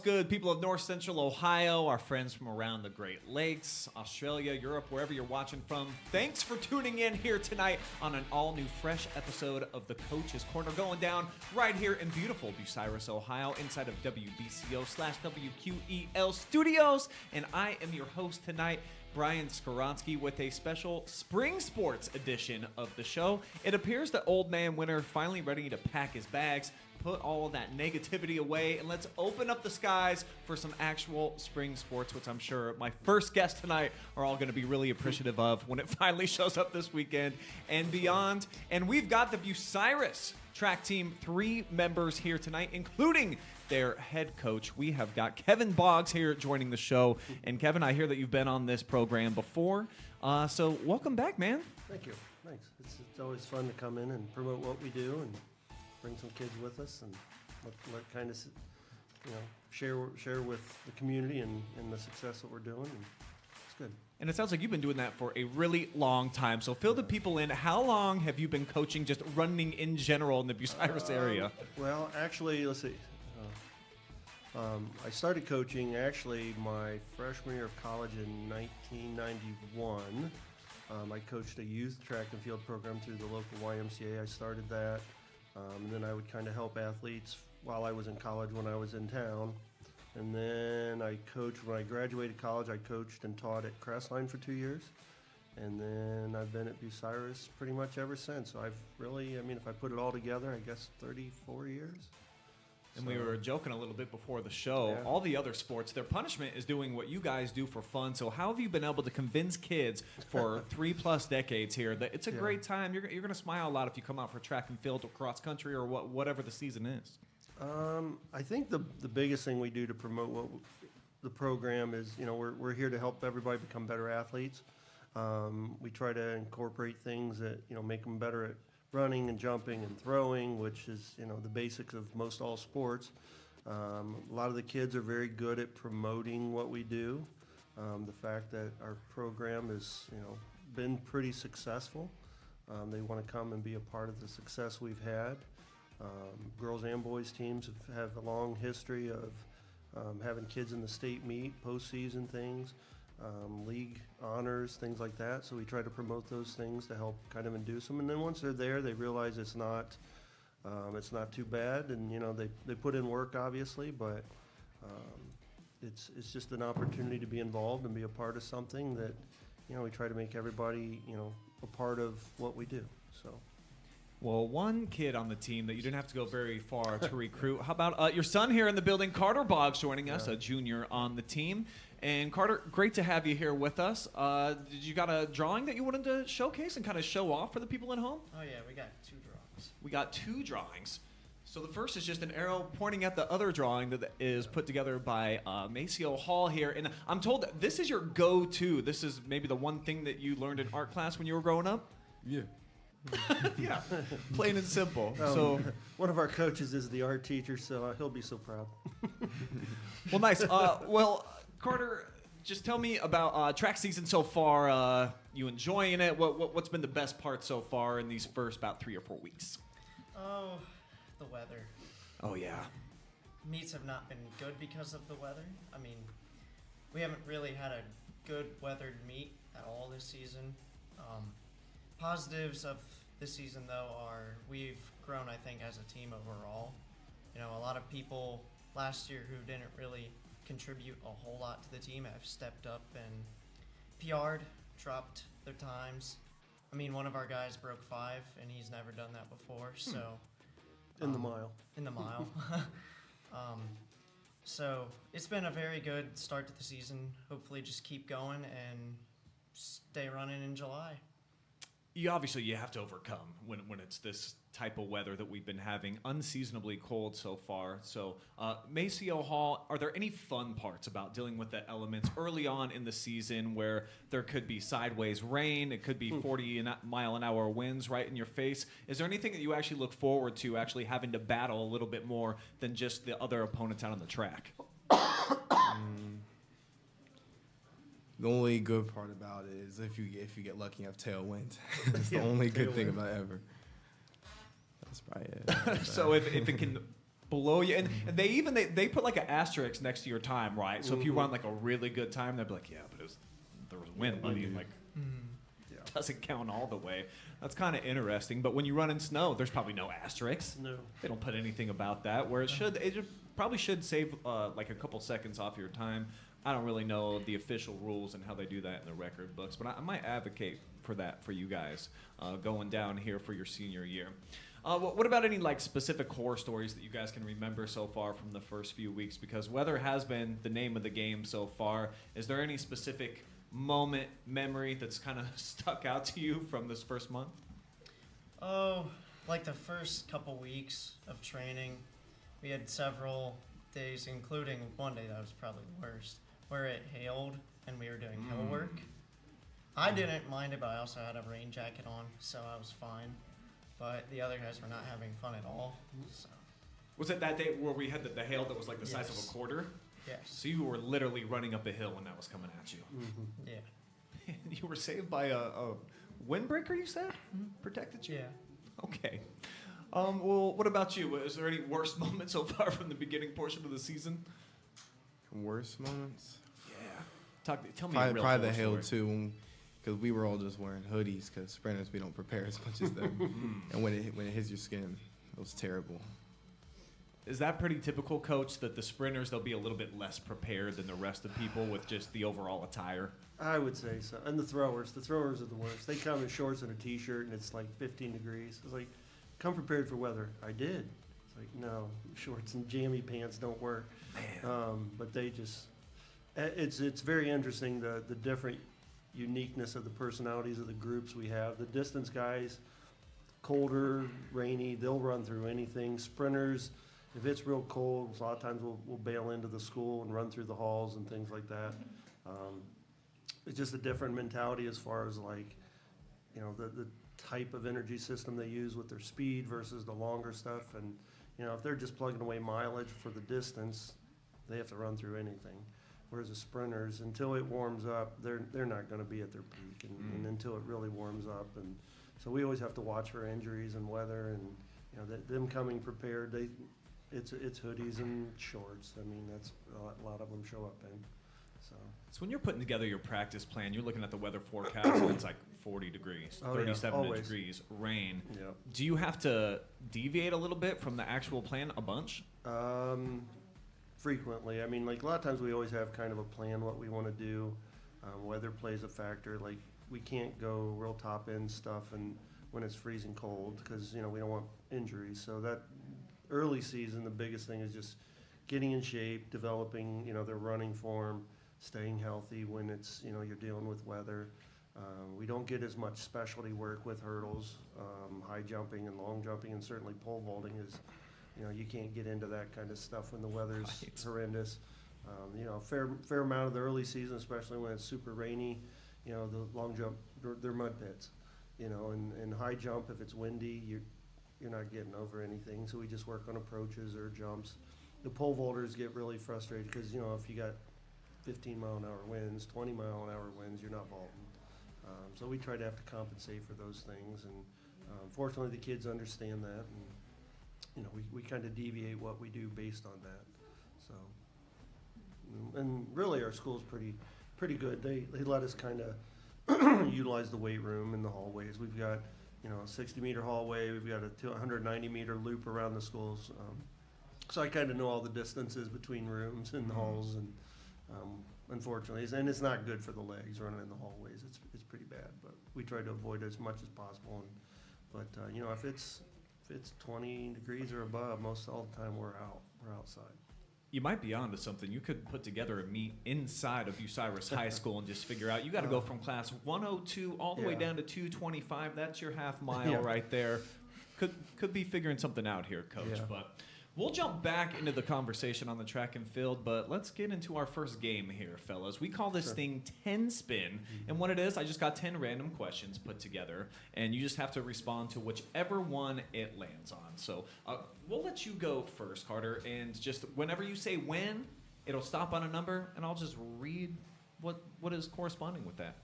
good, people of North Central Ohio, our friends from around the Great Lakes, Australia, Europe, wherever you're watching from? Thanks for tuning in here tonight on an all-new, fresh episode of The Coach's Corner, going down right here in beautiful Bucyrus, Ohio, inside of WBCO/WQEL Studios. And I am your host tonight, Brian Skowronski, with a special spring sports edition of the show. It appears that old man Winter finally ready to pack his bags, put all of that negativity away, and let's open up the skies for some actual spring sports, which I'm sure my first guests tonight are all going to be really appreciative of when it finally shows up this weekend and beyond. And we've got the Bucyrus track team, 3 members here tonight, including their head coach. We have got Kevin Boggs here joining the show. And Kevin, I hear that you've been on this program before. So welcome back, man. Thank you. Thanks. It's always fun to come in and promote what we do and bring some kids with us and let kind of, share with the community and the success that we're doing. And it's good. And it sounds like you've been doing that for a really long time. So fill the people in. How long have you been coaching, just running in general in the Bucyrus area? Well, actually, let's see. I started coaching actually my freshman year of college in 1991. I coached a youth track and field program through the local YMCA. I started that. And then I would kind of help athletes while I was in college when I was in town. And then I coached, when I graduated college, I coached and taught at Crestline for 2 years. And then I've been at Bucyrus pretty much ever since. So I've really, if I put it all together, I guess 34 years. And we were joking a little bit before the show. Yeah. All the other sports, their punishment is doing what you guys do for fun. So how have you been able to convince kids for 3+ decades here that it's a great time? You're going to smile a lot if you come out for track and field or cross country or whatever the season is. I think the biggest thing we do to promote what the program is, we're here to help everybody become better athletes. We try to incorporate things that, make them better at running and jumping and throwing, which is, the basics of most all sports. A lot of the kids are very good at promoting what we do. The fact that our program has, been pretty successful. They want to come and be a part of the success we've had. Girls and boys teams have a long history of having kids in the state meet, postseason things, league honors, things like that. So we try to promote those things to help kind of induce them. And then once they're there, they realize it's not too bad. And they put in work, obviously, but it's just an opportunity to be involved and be a part of something that we try to make everybody a part of what we do. So. Well, one kid on the team that you didn't have to go very far to recruit. How about your son here in the building, Carter Boggs, joining us, a junior on the team. And Carter, great to have you here with us. Did you got a drawing that you wanted to showcase and kind of show off for the people at home? Oh, yeah, we got 2 drawings. We got 2 drawings. So the first is just an arrow pointing at the other drawing that is put together by Maceo Hall here. And I'm told that this is your go-to. This is maybe the one thing that you learned in art class when you were growing up? Yeah. Yeah, plain and simple. So one of our coaches is the art teacher, so he'll be so proud. Well, nice. Well, Carter, just tell me about track season so far. You enjoying it? What's been the best part so far in these first about 3 or 4 weeks? Oh, the weather. Oh, yeah. Meets have not been good because of the weather. We haven't really had a good weathered meet at all this season. Positives of this season, though, are we've grown, I think, as a team overall. A lot of people last year who didn't really contribute a whole lot to the team have stepped up and PR'd, dropped their times. One of our guys broke 5, and he's never done that before, so... In the mile. In the mile. So it's been a very good start to the season. Hopefully just keep going and stay running in July. You have to overcome when it's this type of weather that we've been having, unseasonably cold so far. So, Maceo Hall, are there any fun parts about dealing with the elements early on in the season where there could be sideways rain, it could be 40-mile-an-hour winds right in your face? Is there anything that you actually look forward to actually having to battle a little bit more than just the other opponents out on the track? The only good part about it is if you get lucky and have tailwind. That's the only good thing about it ever. That's probably it. So if it can below you. And they put like an asterisk next to your time, right? So if you run like a really good time, they'd be like, yeah, but there was wind, buddy. Like, doesn't count all the way. That's kind of interesting. But when you run in snow, there's probably no asterisks. No. They don't put anything about that. Where it probably should save like a couple seconds off your time. I don't really know the official rules and how they do that in the record books, but I might advocate for that for you guys going down here for your senior year. What about any like specific horror stories that you guys can remember so far from the first few weeks? Because weather has been the name of the game so far. Is there any specific memory that's kind of stuck out to you from this first month? Oh, like the first couple weeks of training, we had several days, including one day that was probably the worst, where it hailed and we were doing hill work. I didn't mind it, but I also had a rain jacket on, so I was fine. But the other guys were not having fun at all. So. Was it that day where we had the hail that was like the size of a quarter? Yes. So you were literally running up a hill when that was coming at you. Yeah. You were saved by a windbreaker, you said? Protected you? Yeah. Okay. Well, what about you? Is there any worst moments so far from the beginning portion of the season? Worst moments? Yeah. Tell me a real probably the hail, story. too, because we were all just wearing hoodies because sprinters, we don't prepare as much as them. And when it hits your skin, it was terrible. Is that pretty typical, Coach, that the sprinters, they'll be a little bit less prepared than the rest of people with just the overall attire? I would say so. And the throwers are the worst. They come in shorts and a T-shirt, and it's like 15 degrees. It's like, come prepared for weather. I did. It's like, no, shorts and jammy pants don't work. But they just, it's very interesting, the different uniqueness of the personalities of the groups we have. The distance guys, colder, rainy, they'll run through anything. Sprinters, if it's real cold, a lot of times we'll bail into the school and run through the halls and things like that. It's just a different mentality as far as like, you know, the type of energy system they use with their speed versus the longer stuff. And, you know, if they're just plugging away mileage for the distance, they have to run through anything. Whereas the sprinters, until it warms up, they're not going to be at their peak, and until it really warms up. And so we always have to watch for injuries and weather, and you know them coming prepared. It's hoodies and shorts. I mean, that's a lot of them show up in. So when you're putting together your practice plan, you're looking at the weather forecast, and it's like 40 degrees, 37 degrees, rain. Yep. Do you have to deviate a little bit from the actual plan a bunch? Frequently. I mean, like a lot of times we always have kind of a plan what we want to do. Weather plays a factor. Like we can't go real top end stuff and when it's freezing cold because, you know, we don't want injuries. So that early season, the biggest thing is just getting in shape, developing, you know, their running form, staying healthy when it's, you know, you're dealing with weather. We don't get as much specialty work with hurdles, high jumping and long jumping, and certainly pole vaulting is, you know, you can't get into that kind of stuff when the weather's horrendous. You know, fair amount of the early season, especially when it's super rainy, you know, the long jump, they're mud pits, you know, and high jump, if it's windy, you're not getting over anything. So we just work on approaches or jumps. The pole vaulters get really frustrated because, you know, if you got 15-mile-an-hour winds, 20-mile-an-hour winds, you're not vaulting. So we try to have to compensate for those things. And fortunately, the kids understand that. And, you know, we kind of deviate what we do based on that. So, and really our school's pretty good. They let us kind of utilize the weight room in the hallways. We've got, you know, a 60-meter hallway. We've got a 190-meter loop around the schools. So I kind of know all the distances between rooms and the halls. And unfortunately, and it's not good for the legs running in the hallways. It's pretty bad. But we try to avoid it as much as possible. But you know, if it's 20 degrees or above, most all the time we're outside. You might be onto something. You could put together a meet inside of Bucyrus High School and just figure out you got to go from class 102 all the way down to 225. That's your half mile right there. Could be figuring something out here, Coach. Yeah. But we'll jump back into the conversation on the track and field, but let's get into our first game here, fellas. We call this thing 10 Spin, and what it is, I just got 10 random questions put together, and you just have to respond to whichever one it lands on. So we'll let you go first, Carter, and just whenever you say when, it'll stop on a number, and I'll just read what is corresponding with that.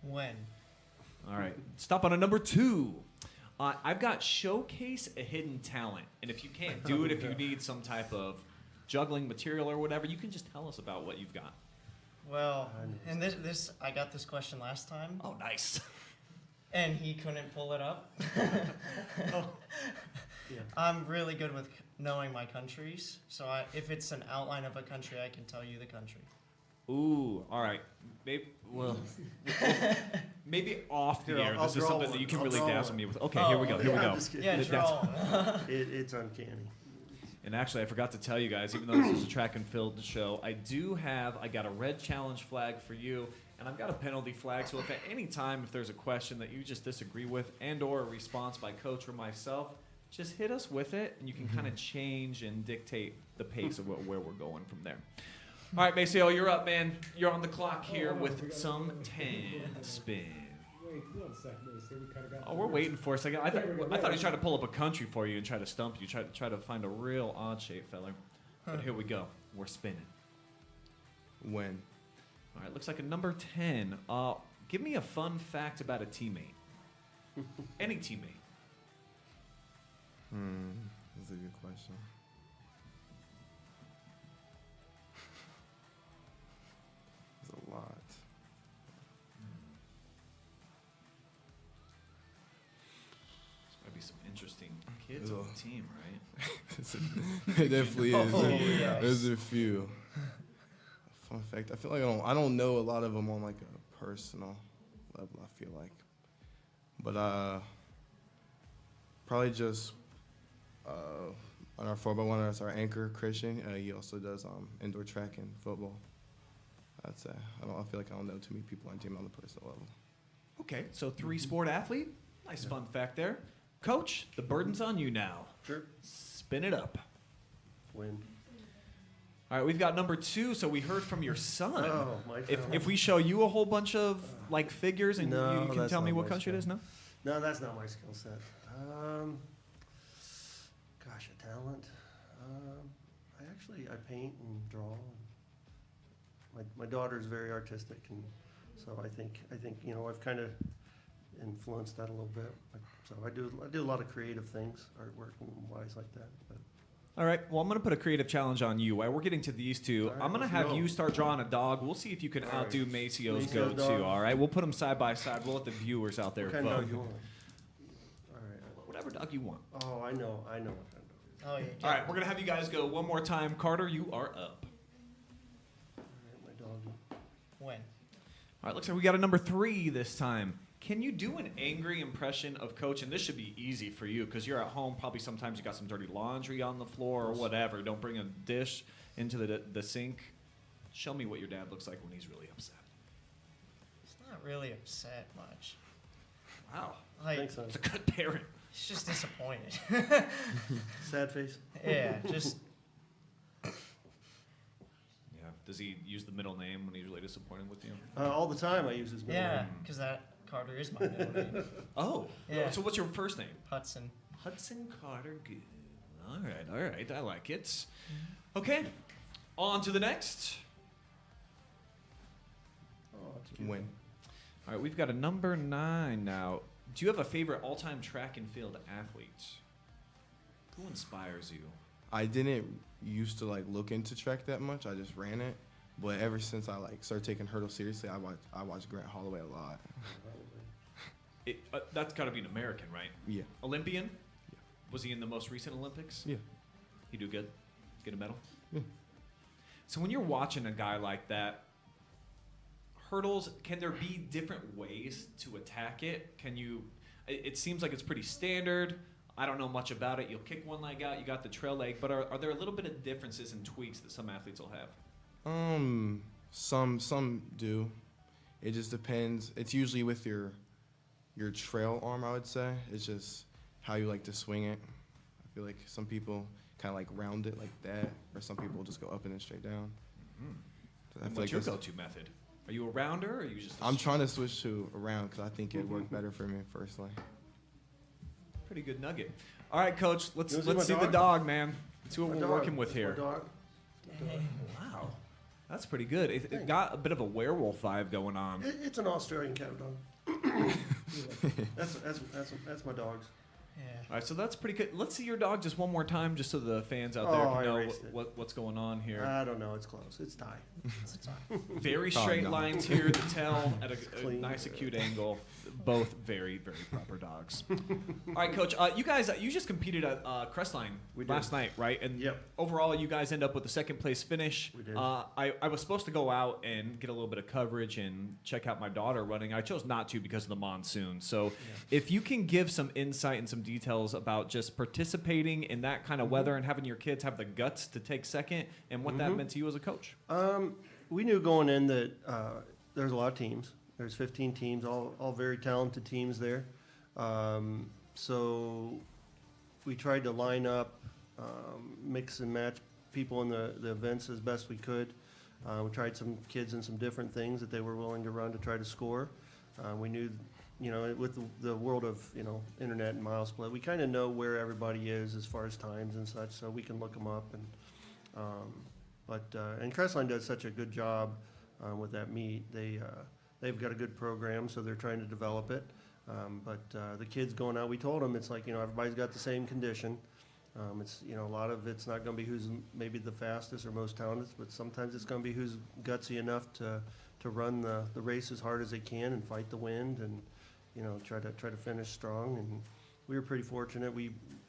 When? All right. Stop on a number 2. I've got showcase a hidden talent, and if you can't do it, if you need some type of juggling material or whatever, you can just tell us about what you've got. Well, and this I got this question last time, Oh, nice. and he couldn't pull it up. Yeah. I'm really good with knowing my countries, so if it's an outline of a country, I can tell you the country. Ooh, all right. Maybe off the Here, air. I'll This is draw something that one. you can I'll really draw dazzle one. me with. Okay, here we go. Here we Yeah, go. I'm just kidding. Yeah, That's- draw. It's uncanny. And actually, I forgot to tell you guys, even though this is a track and field show, I got a red challenge flag for you, and I've got a penalty flag. So if at any time, if there's a question that you just disagree with and or a response by coach or myself, just hit us with it, and you can kind of change and dictate the pace of where we're going from there. All right, Maceo, you're up, man. You're on the clock here with some 10 spin. Wait, one second. We kind of got. Oh, we're waiting for a second. I thought he was trying to pull up a country for you and try to stump you. Try to find a real odd shape, fella. But here we go. We're spinning. When? All right, looks like a number 10. Give me a fun fact about a teammate. Any teammate. That's a good question. There's a lot. There's gotta be some interesting kids on the team, right? It definitely is. Oh, yes. There's a few. Fun fact: I feel like I don't know a lot of them on like a personal level. I feel like, but probably just on our 4x1, that's our anchor Christian. He also does indoor track and football. I'd say I feel like I don't know too many people on the team on the personal level. Okay, so 3-sport athlete. Nice fun fact there. Coach, the burden's on you now. Sure. Spin it up. Win. All right, we've got number 2. So we heard from your son. Oh, my If we show you a whole bunch of like figures and No, you can that's tell me not what my country it skill. is, no? No, that's not my skill set. Gosh, a talent. I paint and draw. My daughter's very artistic, and so I think I've kind of influenced that a little bit. So I do a lot of creative things, artwork and wise like that. But All right. Well, I'm going to put a creative challenge on you. While we're getting to these two, All right, I'm going to let's have go. you start drawing a dog. We'll see if you can All right. outdo Maceo's Maceo's go-to. dog. All right. We'll put them side by side. We'll let the viewers out there what kind vote. of dog you want? All right. Whatever dog you want. Oh, I know what kind of dog. Oh, yeah. All right. We're going to have you guys go one more time. Carter, you are up. All right, my dog. When? All right. Looks like we got a number 3 this time. Can you do an angry impression of Coach? And this should be easy for you because you're at home. Probably sometimes you got some dirty laundry on the floor or whatever. Don't bring a dish into the sink. Show me what your dad looks like when he's really upset. He's not really upset much. Wow. Like, Thanks, son. It's a good parent. he's just disappointed. Sad face. Yeah, just Yeah. Does he use the middle name when he's really disappointed with you? All the time I use his middle yeah, name. because that Carter is my middle name. Oh. Yeah. So what's your first name? Hudson. Hudson Carter Good. All right. I like it. Okay. On to the next. Oh, that's cute. When? All right, we've got a number 9 now. Do you have a favorite all-time track and field athlete? Who inspires you? I didn't used to like look into track that much. I just ran it. But ever since I like started taking hurdles seriously, I watched Grant Holloway a lot. That's got to be an American, right? Yeah. Olympian? Yeah. Was he in the most recent Olympics? Yeah. He do good? Get a medal? Yeah. So when you're watching a guy like that, hurdles, can there be different ways to attack it? It seems like it's pretty standard. I don't know much about it. You'll kick one leg out, you got the trail leg, but are there a little bit of differences and tweaks that some athletes will have? Some do. It just depends. It's usually with your trail arm, I would say. It's just how you like to swing it. I feel like some people kind of like round it like that, or some people just go up and then straight down. So I And feel what's like your that's- go-to method? Are you a rounder or are you just a I'm trying to switch to a round because I think it'd work better for me personally. pretty good nugget? All right, Coach, let's You wanna see see my the dog? dog, man. Let's see what My we're dog. working with That's my here. dog. Wow. That's pretty good. It got a bit of a werewolf vibe going on. It's an Australian cat dog. That's my dogs. All right, so that's pretty good. Let's see your dog just one more time, just so the fans out there Oh, I can know erased it. what's going on here. I don't know. It's close. It's tie. Very Oh, straight no. lines here. The tail at a Clean. nice acute angle. Both very, very proper dogs. All right, Coach. You guys, you just competed at Crestline We did. last night, right? And Yep. overall, you guys end up with a second place finish. We did. I was supposed to go out and get a little bit of coverage and check out my daughter running. I chose not to because of the monsoon. So, if you can give some insight and some details about just participating in that kind of weather and having your kids have the guts to take second, and what that meant to you as a coach. We knew going in that there's a lot of teams. There's 15 teams, all very talented teams there. So we tried to line up, mix and match people in the events as best we could. We tried some kids in some different things that they were willing to run to try to score. We knew, with the world of, internet and mile split, we kind of know where everybody is as far as times and such, so we can look them up. And Crestline does such a good job with that meet. They've got a good program, so they're trying to develop it. The kids going out, we told them it's like, everybody's got the same condition. It's, a lot of it's not going to be who's maybe the fastest or most talented, but sometimes it's going to be who's gutsy enough to run the race as hard as they can and fight the wind and, try to finish strong. And we were pretty fortunate.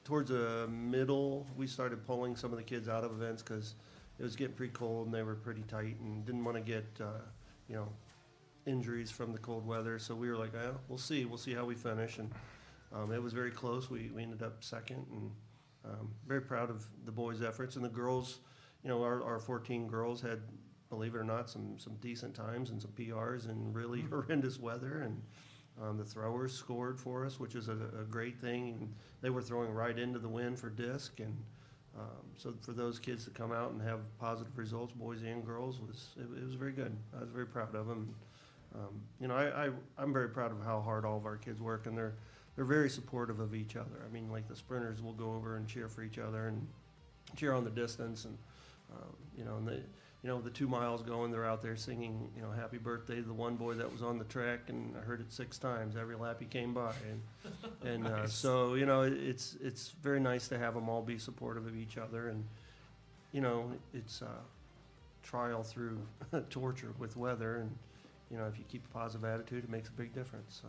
Towards the middle, we started pulling some of the kids out of events because it was getting pretty cold and they were pretty tight and didn't want to get, injuries from the cold weather. So we were like, we'll see how we finish. And it was very close. We ended up second, and very proud of the boys' efforts. And the girls, our 14 girls had, believe it or not, some decent times and some PRs in really horrendous weather. And the throwers scored for us, which is a great thing. And they were throwing right into the wind for disc. And so for those kids to come out and have positive results, boys and girls, it was very good. I was very proud of them. I'm very proud of how hard all of our kids work, and they're very supportive of each other. I mean, like the sprinters will go over and cheer for each other and cheer on the distance, and the 2 miles going, they're out there singing, happy birthday to the one boy that was on the track, and I heard it 6 times every lap he came by, and Nice. so it's very nice to have them all be supportive of each other, and it's trial through torture with weather, and if you keep a positive attitude, it makes a big difference.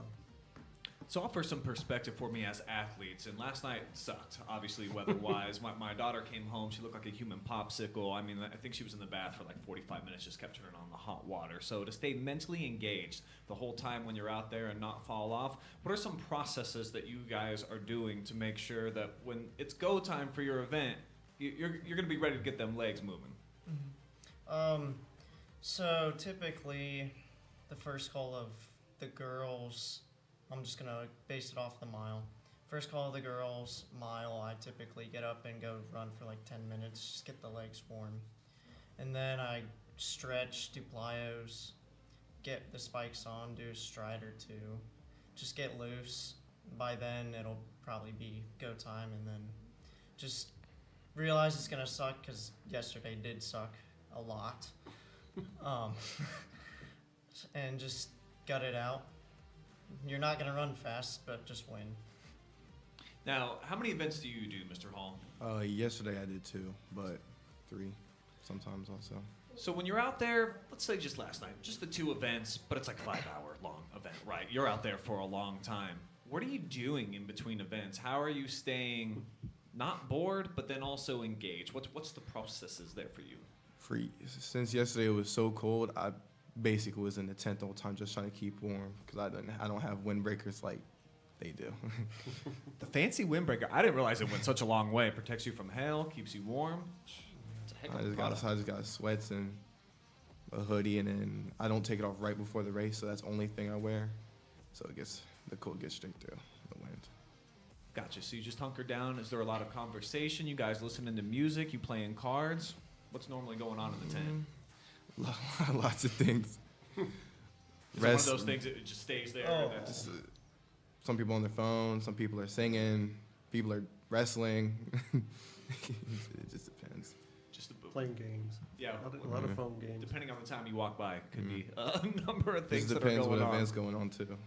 So offer some perspective for me as athletes. And last night sucked, obviously, weather-wise. My daughter came home. She looked like a human popsicle. I mean, I think she was in the bath for like 45 minutes, just kept turning on the hot water. So to stay mentally engaged the whole time when you're out there and not fall off, what are some processes that you guys are doing to make sure that when it's go time for your event, you're going to be ready to get them legs moving? So typically, the first call of the girls, I'm just going to base it off the mile. First call of the girls' mile, I typically get up and go run for like 10 minutes, just get the legs warm. And then I stretch, do plyos, get the spikes on, do a stride or 2, just get loose. By then, it'll probably be go time, and then just realize it's going to suck because yesterday did suck a lot. And just gut it out. You're not going to run fast, but just win. Now, how many events do you do, Mr. Hall? Yesterday I did 2, but 3 sometimes also. So when you're out there, let's say just last night, just the 2 events, but it's like a 5-hour long event, right? You're out there for a long time. What are you doing in between events? How are you staying not bored, but then also engaged? What's the processes there for you? Since yesterday it was so cold, I basically was in the tent the whole time just trying to keep warm because I don't have windbreakers like they do. The fancy windbreaker, I didn't realize it went such a long way. It protects you from hail, keeps you warm. It's a heck of a product. I just got sweats and a hoodie, and then I don't take it off right before the race, so that's the only thing I wear. So the cold gets straight through the wind. Gotcha. So you just hunker down. Is there a lot of conversation? You guys listening to music? You playing cards? What's normally going on in the tent? Lots of things. Is it one of those things that it just stays there? Oh. Some people on their phone, some people are singing, people are wrestling. It just depends. Just Playing games. Yeah. A lot of phone games. Depending on the time you walk by, could be a number of It things that are depends going what on. event's going on too.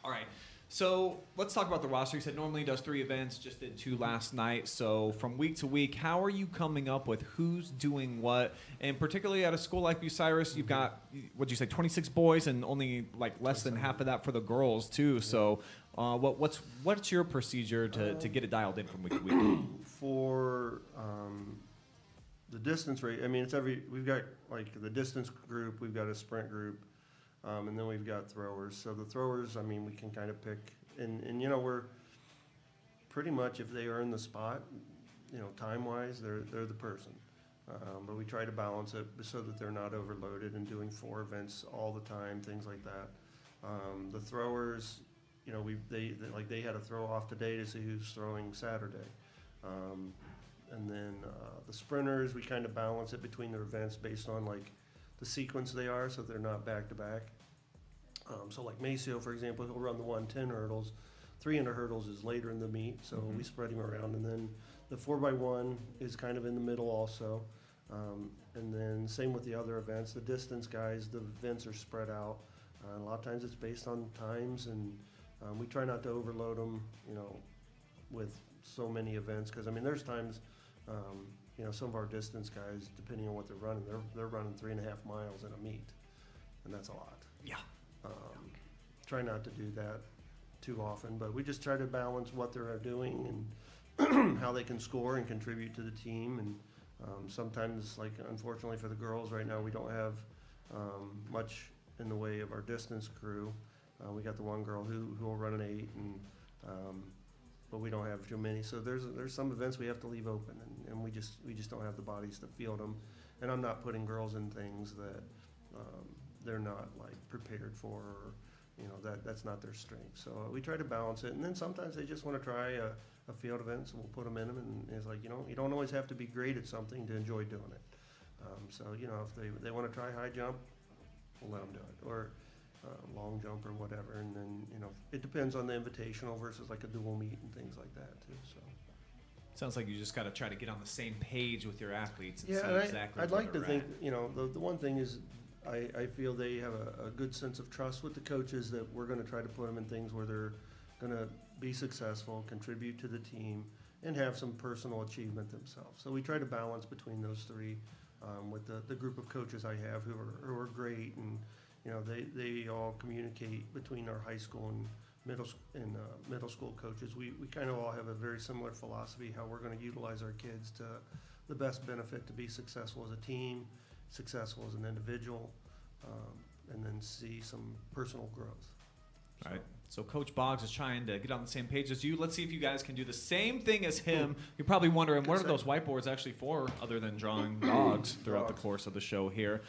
All right. So let's talk about the roster. You said normally does 3 events, just did 2 last night. So from week to week, how are you coming up with who's doing what? And particularly at a school like Bucyrus, you've got, what'd you say, 26 boys and only like less than half of that for the girls too. So what's your procedure to get it dialed in from week to week? For the distance rate, I mean, we've got like the distance group, we've got a sprint group, and then we've got throwers. So the throwers, I mean, we can kind of pick, and we're pretty much, if they are in the spot, time-wise, they're the person. But we try to balance it so that they're not overloaded and doing 4 events all the time, things like that. The throwers, they had a throw off today to see who's throwing Saturday. And then the sprinters, we kind of balance it between their events based on like the sequence they are, so they're not back to back. So like Maceo, for example, he'll run the 110 hurdles. 300 hurdles is later in the meet, so we spread him around. And then the 4x1 is kind of in the middle also. And then same with the other events. The distance guys, the events are spread out. A lot of times it's based on times, and we try not to overload them, with so many events. Because, I mean, there's times, some of our distance guys, depending on what they're running, they're running 3.5 miles in a meet, and that's a lot. Yeah. Try not to do that too often, but we just try to balance what they're doing and how they can score and contribute to the team. And sometimes, like unfortunately for the girls right now, we don't have much in the way of our distance crew. We got the one girl who will run an 8, and but we don't have too many. So there's some events we have to leave open, and we just don't have the bodies to field them. And I'm not putting girls in things that they're not like prepared for, or that's not their strength. So we try to balance it, and then sometimes they just want to try a field event, so we'll put them in them. And it's like, you don't always have to be great at something to enjoy doing it. So if they want to try high jump, we'll let them do it, or long jump or whatever. And then it depends on the invitational versus like a dual meet and things like that too. So Sounds like you just got to try to get on the same page with your athletes and yeah, see and exactly I'd where like to they're think at. the one thing is I feel they have a good sense of trust with the coaches, that we're going to try to put them in things where they're going to be successful, contribute to the team, and have some personal achievement themselves. So we try to balance between those 3 with the group of coaches I have who are great, and they all communicate between our high school and middle school coaches. We kind of all have a very similar philosophy how we're going to utilize our kids to the best benefit to be successful as a team, successful as an individual, and then see some personal growth. All right. So Coach Boggs is trying to get on the same page as you. Let's see if you guys can do the same thing as him. You're probably wondering, what are those whiteboards actually for, other than drawing dogs throughout the course of the show here.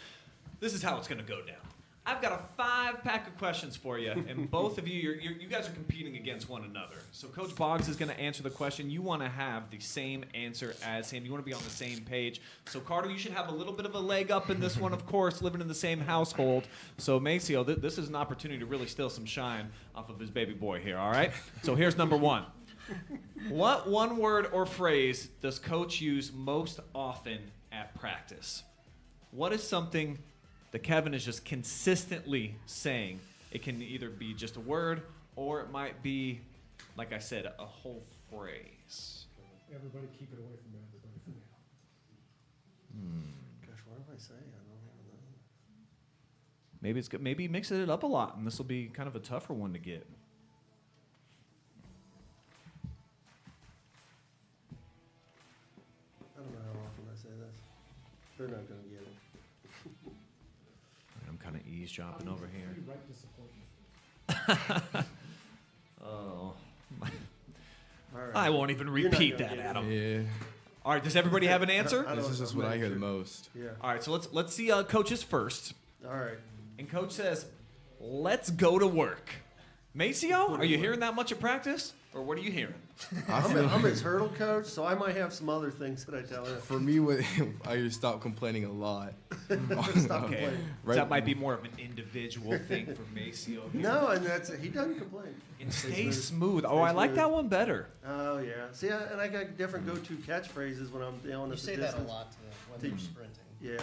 This is how it's going to go down. I've got a 5-pack of questions for you, and both of you guys are competing against one another. So Coach Boggs is going to answer the question. You want to have the same answer as him. You want to be on the same page. So Carter, you should have a little bit of a leg up in this one, of course, living in the same household. So Maceo, this is an opportunity to really steal some shine off of his baby boy here, all right? So here's number 1. What one word or phrase does Coach use most often at practice? What is something that Kevin is just consistently saying? It can either be just a word, or it might be, like I said, a whole phrase. Everybody keep it away from everybody for now. Gosh, what do I say? I don't even know. Maybe it's good. Maybe mix it up a lot, and this will be kind of a tougher one to get. I don't know how often I say this. They're not going to get it. I'm kind of eavesdropping over here. Pretty right disappointment. Oh, All right. I won't even You're not repeat gonna that, get it. Adam. Yeah, All right, does everybody have an answer? I this don't- is just I'm what not I hear the sure. most. Yeah. All right, so let's see Coach's first. All right. And Coach says, "Let's go to work." Maceo, are you hearing that much at practice, or what are you hearing? I'm his hurdle coach, so I might have some other things that I tell him. For me, I just stopped complaining a lot. Stop Okay, complaining. Right. that might be more of an individual thing for Maceo. here. No, and he doesn't complain. And Stay stay smooth. smooth. Oh, Stay I like smooth. that one better. Oh yeah. See, and I got different go-to catchphrases when I'm dealing You with the say that a distance. lot when you're sprinting. Yeah.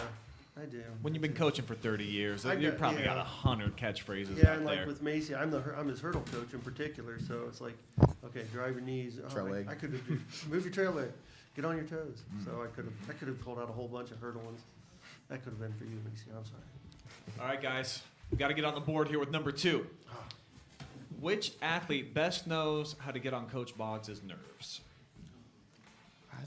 I do. When you've been coaching for 30 years, I you got- probably yeah. got 100 catchphrases Yeah, out and like there. with Macy, I'm his hurdle coach in particular, so it's like, okay, drive your knees. Trail leg. I could have move your trail leg, get on your toes. So I could have pulled out a whole bunch of hurdle ones. That could have been for you, Macy. I'm sorry. All right, guys, we got to get on the board here with number 2. Which athlete best knows how to get on Coach Boggs' nerves?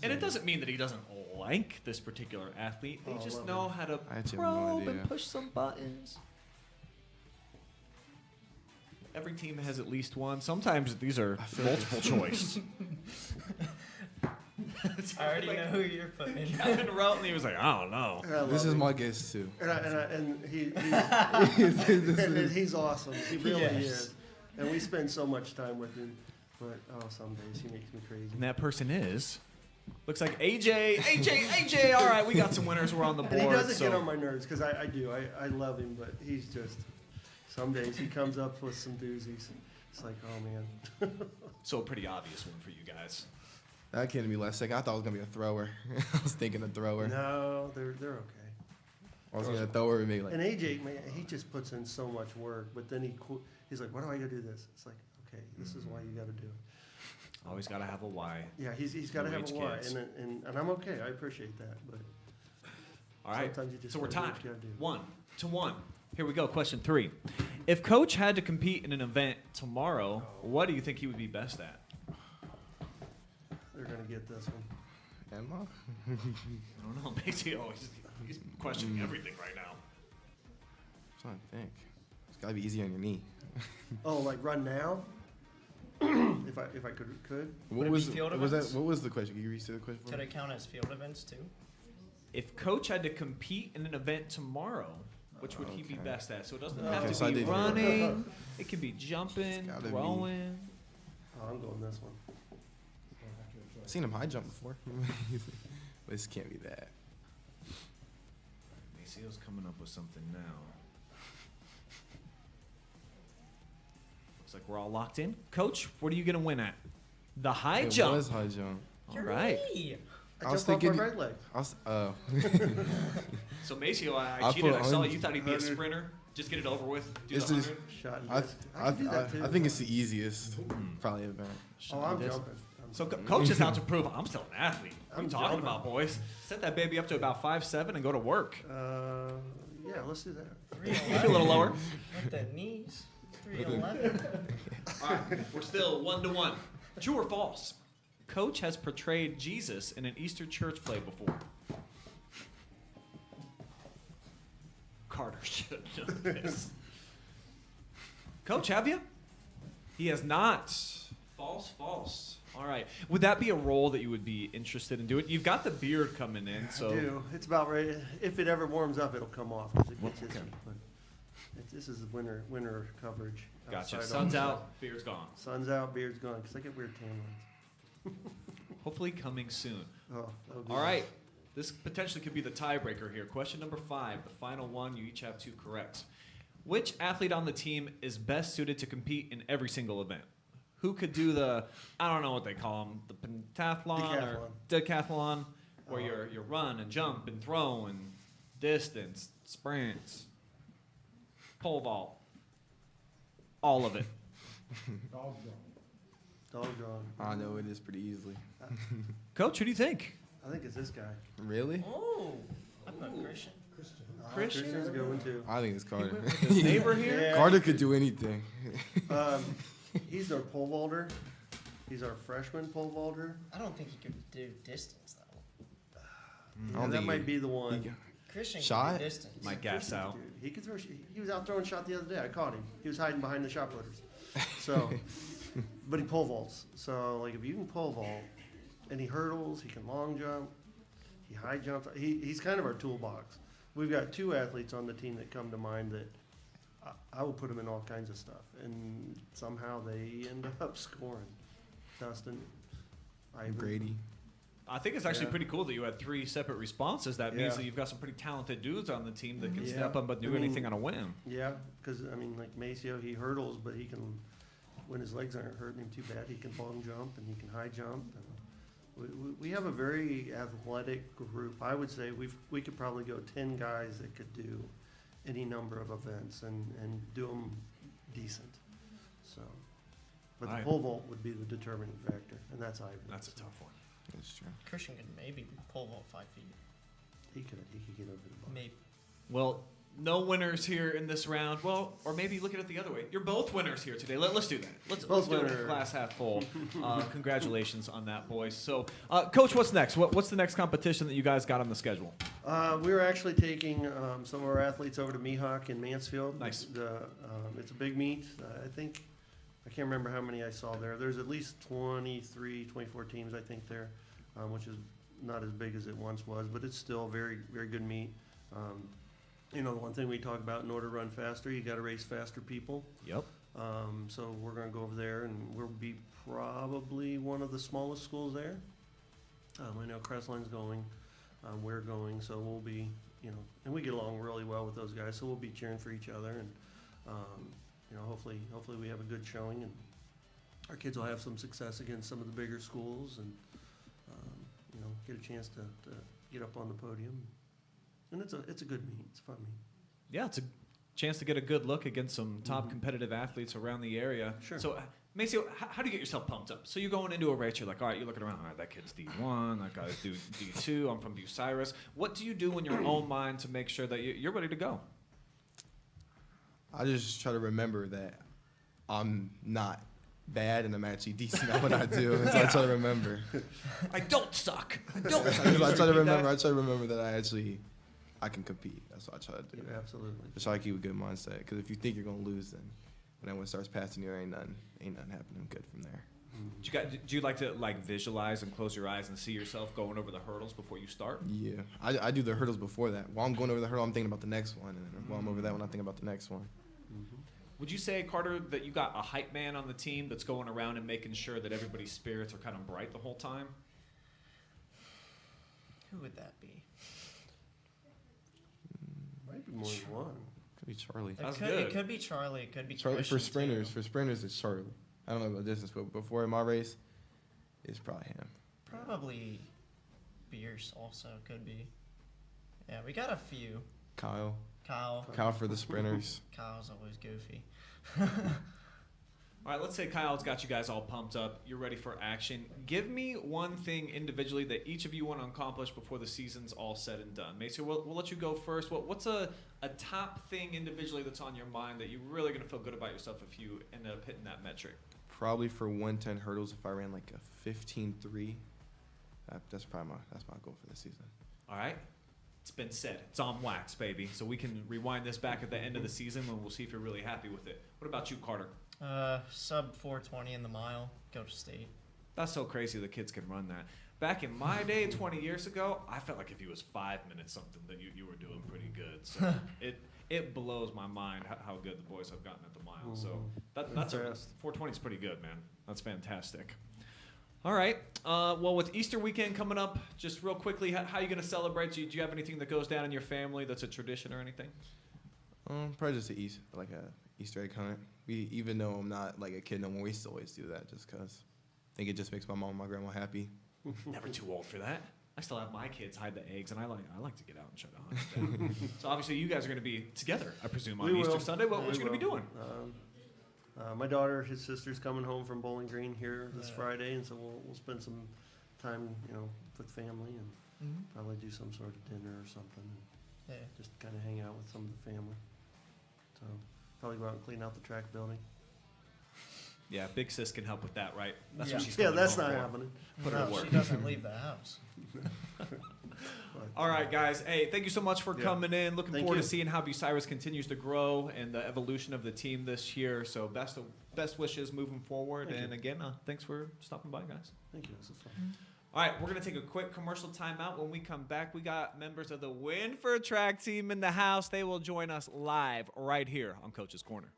And it doesn't mean that he doesn't like this particular athlete. They Oh, I just love know him. how to I actually have no probe idea. and push some buttons. Every team has at least one. Sometimes these are I feel multiple choice. I already know who you're putting in. Calvin wrote and he was like, I don't know. And I This love is him. my guess too. And he's awesome. He really Yes. is. And we spend so much time with him. But some days he makes me crazy. And that person is, looks like AJ. All right, we got some winners. We're on the board. And he doesn't so get on my nerves because I do. I love him, but he's just. Some days he comes up with some doozies. It's like, oh man. So a pretty obvious one for you guys. That kidded me last second. I thought it was gonna be a thrower. I was thinking a thrower. No, they're okay. I was gonna thrower and maybe like. And AJ, man, he just puts in so much work, but then he's like, why do I gotta do this? It's like, okay, this is why you gotta do it. Always got to have a why. Yeah, he's got to have OH a why, kids. and I'm okay. I appreciate that, but All right, sometimes you just so we're gotta do tied. what you gotta do. 1-1. Here we go. Question 3. If Coach had to compete in an event tomorrow, what do you think he would be best at? They're gonna get this one. Am I? I don't know. Basically, he's questioning everything right now. I'm trying to think. It's gotta be easy on your knee. Oh, like run now? if I could. What Would it was be field was that? events? What was the question? Can you restate the question for Could me? it count as field events too? If Coach had to compete in an event tomorrow, which would he be Okay. best at? So it doesn't Okay, have so I to be did hear that. running. It can be jumping, gotta be- throwing. Oh, I'm going this one. I've seen him high jump before. But this can't be that. Macio's coming up with something now. Looks like we're all locked in. Coach, what are you going to win at? The high It jump. was high jump. All right. Me. I was jump off my thinking- right leg. I was. Oh. So Maceo, I I cheated. put I saw 100. you thought he'd be a sprinter. Just get it over with. Do It's the just- 100. Shot. And I, disc. I can do that too. I think it's the easiest probably event. Oh, I'm Disc. jumping. So Coach is out to prove I'm still an athlete. What are you I'm talking jumping. about, boys? Set that baby up to about 5'7" and go to work. Yeah, let's do that. Maybe 311. a little lower. With the knees. 311. All right, we're still 1-1. True or false? Coach has portrayed Jesus in an Easter church play before. Carter should know this. Coach, have you? He has not. False. All right. Would that be a role that you would be interested in doing? You've got the beard coming in, so. I do. It's about ready. If it ever warms up, it'll come off because it gets Okay. itchy. But this is winter coverage. Gotcha. outside Sun's all the out, beard's gone. time. Sun's out, beard's gone because I get weird tan lines. Hopefully coming soon. Oh, that would be All nice. right. This potentially could be the tiebreaker here. Question number 5, the final one. You each have 2 correct. Which athlete on the team is best suited to compete in every single event? Who could do the, I don't know what they call them, the pentathlon or decathlon, where you run and jump and throw and distance, sprints, pole vault, all of it. Dog jump. Dog drawn. I know it is pretty easily. Coach, who do you think? I think it's this guy. Really? Oh. I put Christian. Christian. Christian? Christian's a good one too. I think it's Carter. His neighbor here? Yeah. Carter could do anything. He's our pole vaulter. He's our freshman pole vaulter. I don't think he could do distance though. I don't that think might he- be the one. Christian Shot? can do distance. Might gas out. Dude, he could throw. He was out throwing shot the other day. I caught him. He was hiding behind the shot putters. So, but he pole vaults. So like if you can pole vault, and he hurdles, he can long jump, he high jumps. He's kind of our toolbox. We've got 2 athletes on the team that come to mind that I will put them in all kinds of stuff, and somehow they end up scoring. Dustin, Ivan. Grady. I think it's actually Yeah. pretty cool that you had 3 separate responses. That means Yeah. that you've got some pretty talented dudes on the team that can Yeah. step up and do I mean, anything on a whim. Yeah, because I mean, like Maceo, he hurdles, but he can, when his legs aren't hurting him too bad, he can long jump and he can high jump. And We have a very athletic group. I would say we could probably go 10 guys that could do any number of events and do them decent. So, but the Alright. pole vault would be the determining factor, and that's Ivan. That's a tough one. That's true. Christian could maybe pole vault 5 feet. He could get over the bar. Maybe. Well, no winners here in this round. Well, or maybe look at it the other way. You're both winners here today. Let's do that. Let's Both do it winners. glass half full. Congratulations on that, boys. So, Coach, what's next? What's the next competition that you guys got on the schedule? We were actually taking some of our athletes over to Mihawk in Mansfield. Nice. It's a big meet. I can't remember how many I saw there. There's at least 23, 24 teams, I think, there, which is not as big as it once was, but it's still a very, very good meet. The one thing we talk about, in order to run faster, you got to race faster people. Yep. So we're going to go over there, and we'll be probably one of the smallest schools there. I know Crestline's going, we're going, so we'll be, and we get along really well with those guys, so we'll be cheering for each other, and hopefully we have a good showing, and our kids will have some success against some of the bigger schools, and get a chance to get up on the podium. And it's a good meet. It's a fun meet. Yeah, it's a chance to get a good look against some top competitive athletes around the area. Sure. So, Maceo, how do you get yourself pumped up? So you're going into a race, you're like, all right, you're looking around, all right, that kid's D1, that guy's D2, I'm from Bucyrus. What do you do in your own mind to make sure that you're ready to go? I just try to remember that I'm not bad and I'm actually decent at what I do. And so I try to remember. I don't suck. I don't suck. I try to remember that I can compete. That's what I try to do. Yeah, absolutely. Just try to keep a good mindset. Because if you think you're gonna lose, then when everyone starts passing you, ain't nothing happening good from there. Do you like to visualize and close your eyes and see yourself going over the hurdles before you start? Yeah, I do the hurdles before that. While I'm going over the hurdle, I'm thinking about the next one, and then while I'm over that one, I'm thinking about the next one. Would you say, Carter, that you got a hype man on the team that's going around and making sure that everybody's spirits are kind of bright the whole time? Who would that be? Might be more than one. Could be Charlie. That's It good. could be Charlie. It could be Charlie Christian for sprinters. too. For sprinters, it's Charlie. I don't know about distance, but before in my race, it's probably him. Probably Bierce also could be. Yeah, we got a few. Kyle Kyle. for the sprinters. Kyle's always goofy. All right, let's say Kyle's got you guys all pumped up. You're ready for action. Give me one thing individually that each of you want to accomplish before the season's all said and done. Mason, we'll let you go first. What's a top thing individually that's on your mind that you're really going to feel good about yourself if you end up hitting that metric? Probably for 110 hurdles, if I ran like a 15.3, that's probably my goal for this season. All right. It's been said. It's on wax, baby. So we can rewind this back at the end of the season when we'll see if you're really happy with it. What about you, Carter? Sub 420 in the mile. Go to state. That's so crazy the kids can run that. Back in my day, 20 years ago, I felt like if you was 5 minutes something, that you were doing pretty good. So it blows my mind how good the boys have gotten at the mile. So that's fast. 420 is pretty good, man. That's fantastic. All right. Well, with Easter weekend coming up, just real quickly, how are you going to celebrate? Do you have anything that goes down in your family that's a tradition or anything? Probably just like a Easter egg hunt. Even though I'm not like a kid no more, we still always do that just because I think it just makes my mom and my grandma happy. Never too old for that. I still have my kids hide the eggs, and I like to get out and try to hunt them. So obviously you guys are going to be together, I presume, on We Easter will. Sunday. What you We going to be will. doing? My daughter, his sister's coming home from Bowling Green here this Friday, and so we'll spend some time, with family and probably do some sort of dinner or something. Yeah. Just kind of hang out with some of the family. So probably go out and clean out the track building. Yeah, big sis can help with that, right? That's Yeah. what she's Yeah, coming that's home not for. happening. Put her to No, work. she doesn't leave the house. All right, guys. Hey, thank you so much for Yeah. coming in. Looking Thank forward you. to seeing how Bucyrus continues to grow and the evolution of the team this year. So best wishes moving forward. Thank you. And again, thanks for stopping by, guys. Thank you. This is fun. All right, we're going to take a quick commercial timeout. When we come back, we got members of the Wynford track team in the house. They will join us live right here on Coach's Corner.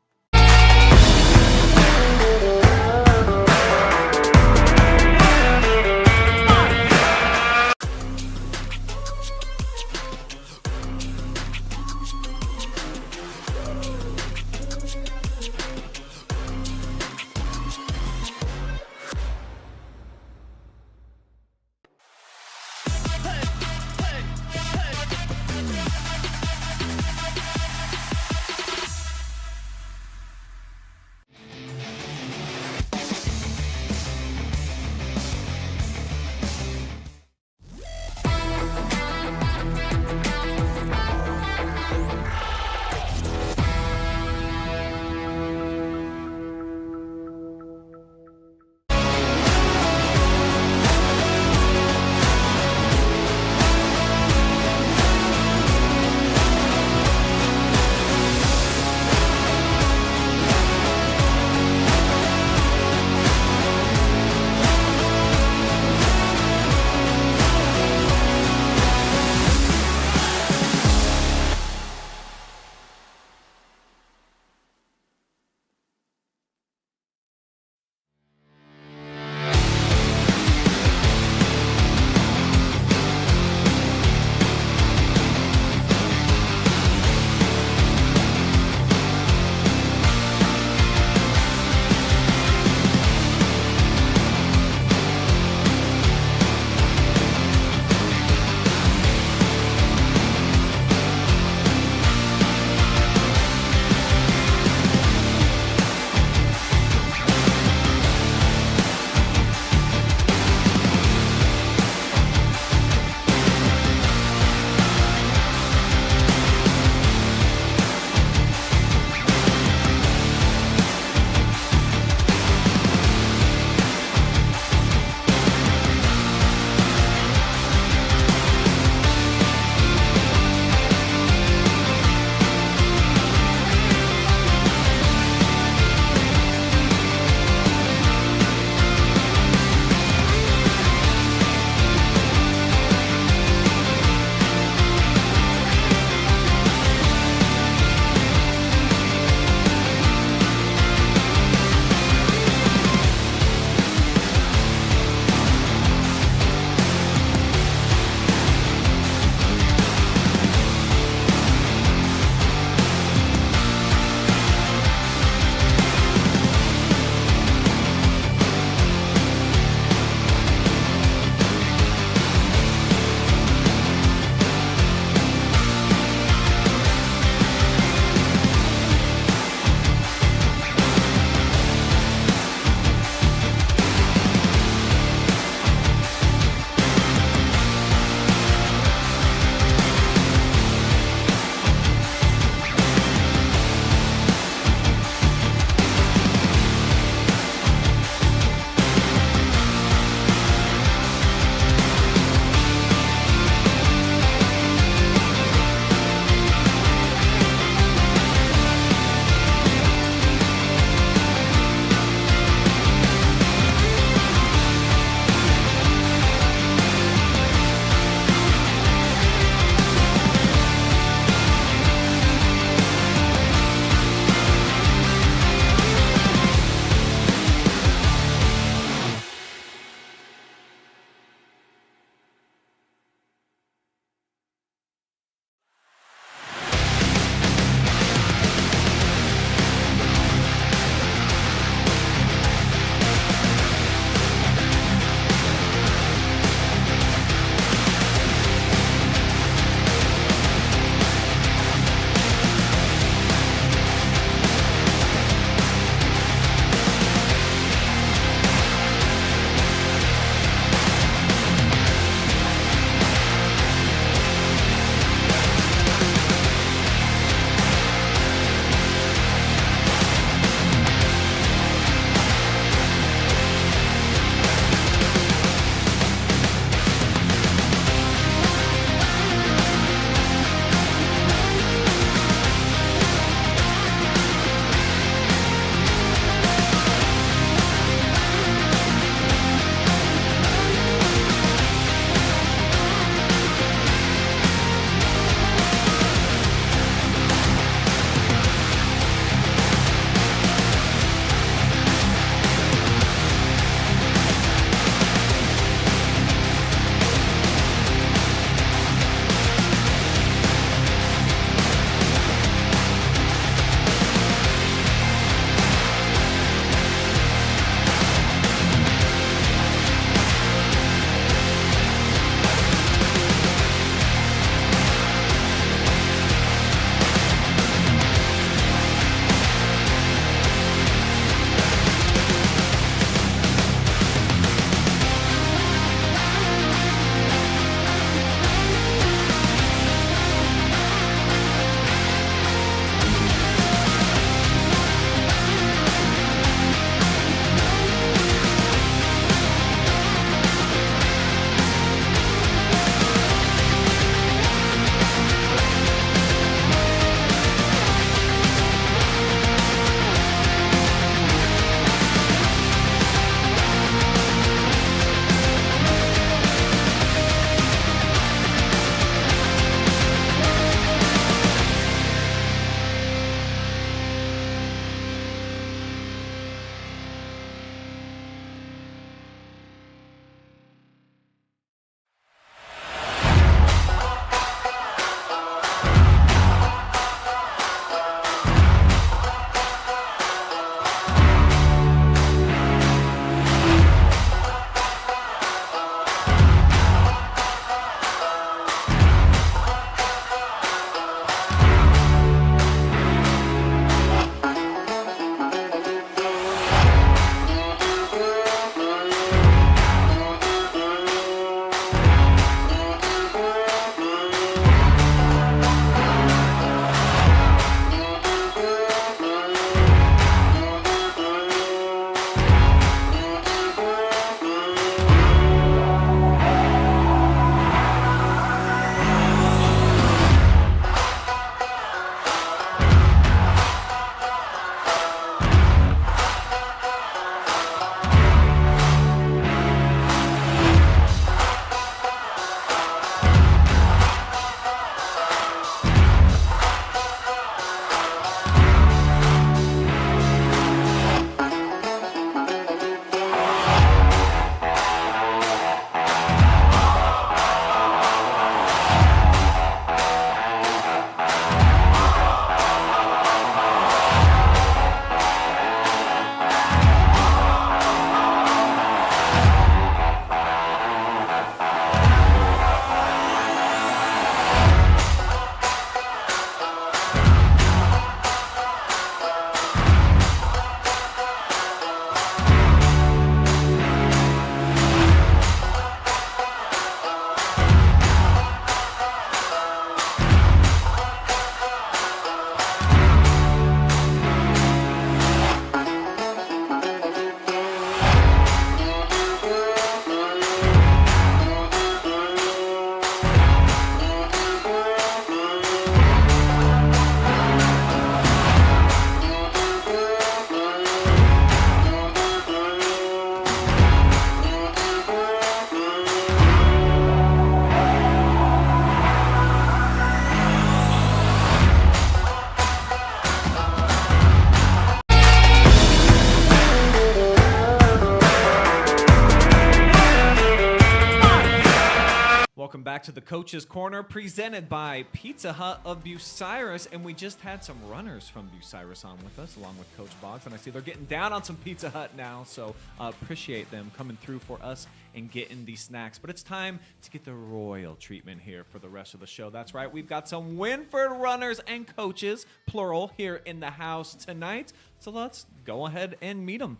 back to the Coach's Corner, presented by Pizza Hut of Bucyrus. And we just had some runners from Bucyrus on with us, along with Coach Boggs. And I see they're getting down on some Pizza Hut now, so appreciate them coming through for us and getting these snacks. But it's time to get the royal treatment here for the rest of the show. That's right, we've got some Wynford runners and coaches, plural, here in the house tonight. So let's go ahead and meet them.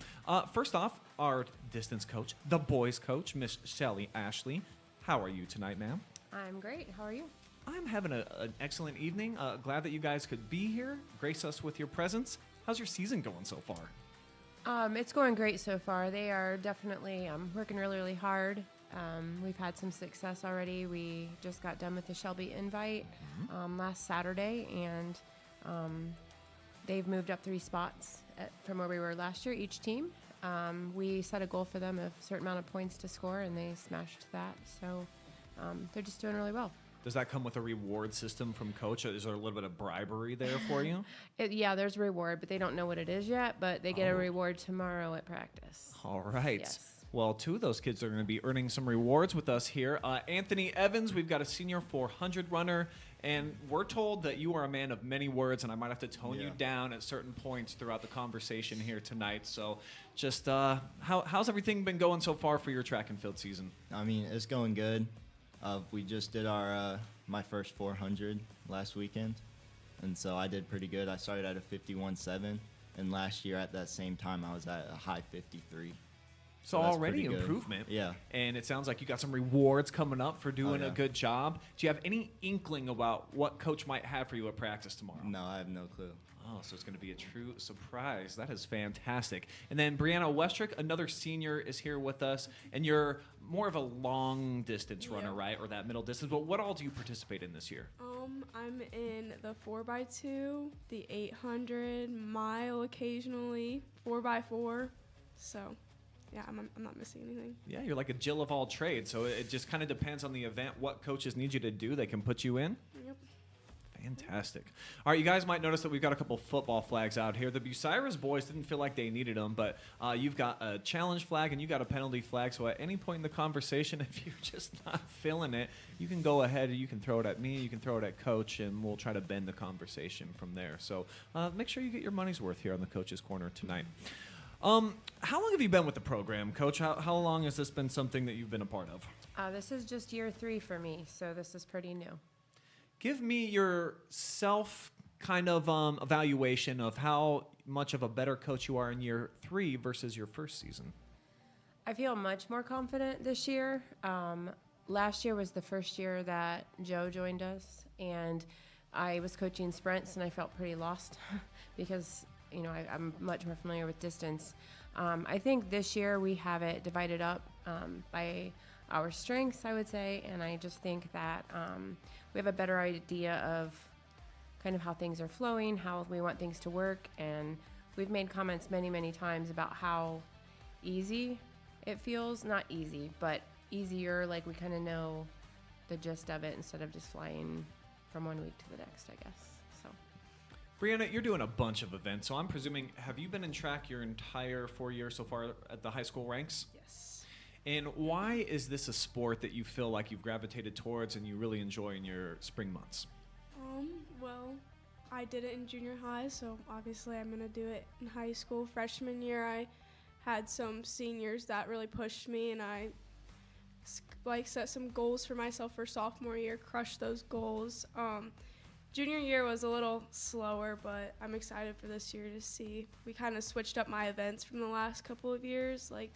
First off, our distance coach, the boys coach, Miss Shelly Ashley. How are you tonight, ma'am? I'm great. How are you? I'm having an excellent evening. Glad that you guys could be here, grace us with your presence. How's your season going so far? It's going great so far. They are definitely working really, really hard. We've had some success already. We just got done with the Shelby Invite last Saturday, and they've moved up 3 spots from where we were last year, each team. We set a goal for them of a certain amount of points to score, and they smashed that. So they're just doing really well. Does that come with a reward system from Coach? Is there a little bit of bribery there for you? Yeah, there's a reward, but they don't know what it is yet. But they get a reward tomorrow at practice. All right. Yes. Well, 2 of those kids are going to be earning some rewards with us here. Anthony Evans, we've got a senior 400 runner, and we're told that you are a man of many words, and I might have to tone you down at certain points throughout the conversation here tonight. So just how's everything been going so far for your track and field season? I mean, it's going good. We just did our my first 400 last weekend, and so I did pretty good. I started at a 51.7, and last year at that same time I was at a high 53. So that's already pretty good. improvement. Yeah. And it sounds like you got some rewards coming up for doing yeah. a good job. Do you have any inkling about what Coach might have for you at practice tomorrow? No, I have no clue. Oh, so it's going to be a true surprise. That is fantastic. And then Brianna Westrick, another senior, is here with us. And you're more of a long distance runner, right? Or that middle distance. But what all do you participate in this year? I'm in the 4x2, the 800 mile occasionally, 4x4. So, yeah, I'm not missing anything. Yeah, you're like a Jill of all trades. So it just kind of depends on the event, what coaches need you to do. They can put you in. Yep. Fantastic. All right, you guys might notice that we've got a couple football flags out here. The Bucyrus boys didn't feel like they needed them, but you've got a challenge flag and you got a penalty flag. So at any point in the conversation, if you're just not feeling it, you can go ahead and you can throw it at me, you can throw it at Coach, and we'll try to bend the conversation from there. So make sure you get your money's worth here on the Coach's Corner tonight. How long have you been with the program, Coach? How long has this been something that you've been a part of? This is just year 3 for me, so this is pretty new. Give me your self kind of evaluation of how much of a better coach you are in year 3 versus your first season. I feel much more confident this year. Last year was the first year that Joe joined us, and I was coaching sprints, and I felt pretty lost because, you know, I'm much more familiar with distance. I think this year we have it divided up by our strengths, I would say, and I just think that we have a better idea of kind of how things are flowing, how we want things to work, and we've made comments many, many times about how easy it feels. Not easy, but easier, like we kind of know the gist of it instead of just flying from one week to the next, I guess. So, Brianna, you're doing a bunch of events, so I'm presuming, have you been in track your entire 4 years so far at the high school ranks? Yes. And why is this a sport that you feel like you've gravitated towards and you really enjoy in your spring months? Well, I did it in junior high, so obviously I'm going to do it in high school. Freshman year, I had some seniors that really pushed me, and I set some goals for myself for sophomore year, crushed those goals. Junior year was a little slower, but I'm excited for this year to see. We kind of switched up my events from the last couple of years. Like,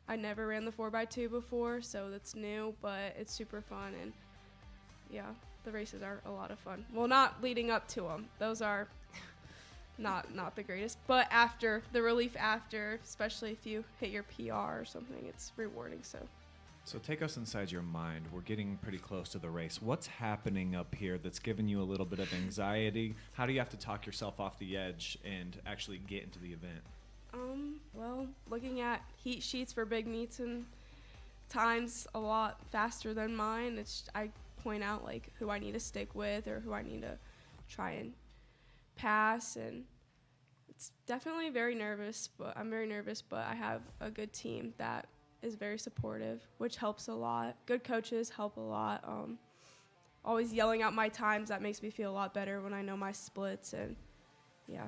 I never ran the 4x2 before, so that's new, but it's super fun, and yeah, the races are a lot of fun. Well, not leading up to them. Those are not the greatest, but after, the relief after, especially if you hit your PR or something, it's rewarding, so. So take us inside your mind. We're getting pretty close to the race. What's happening up here that's giving you a little bit of anxiety? How do you have to talk yourself off the edge and actually get into the event? Well, looking at heat sheets for big meets and times a lot faster than mine, I point out like who I need to stick with or who I need to try and pass, and it's definitely very nervous, but I'm very nervous, but I have a good team that is very supportive, which helps a lot. Good coaches help a lot. Always yelling out my times, that makes me feel a lot better when I know my splits, and yeah.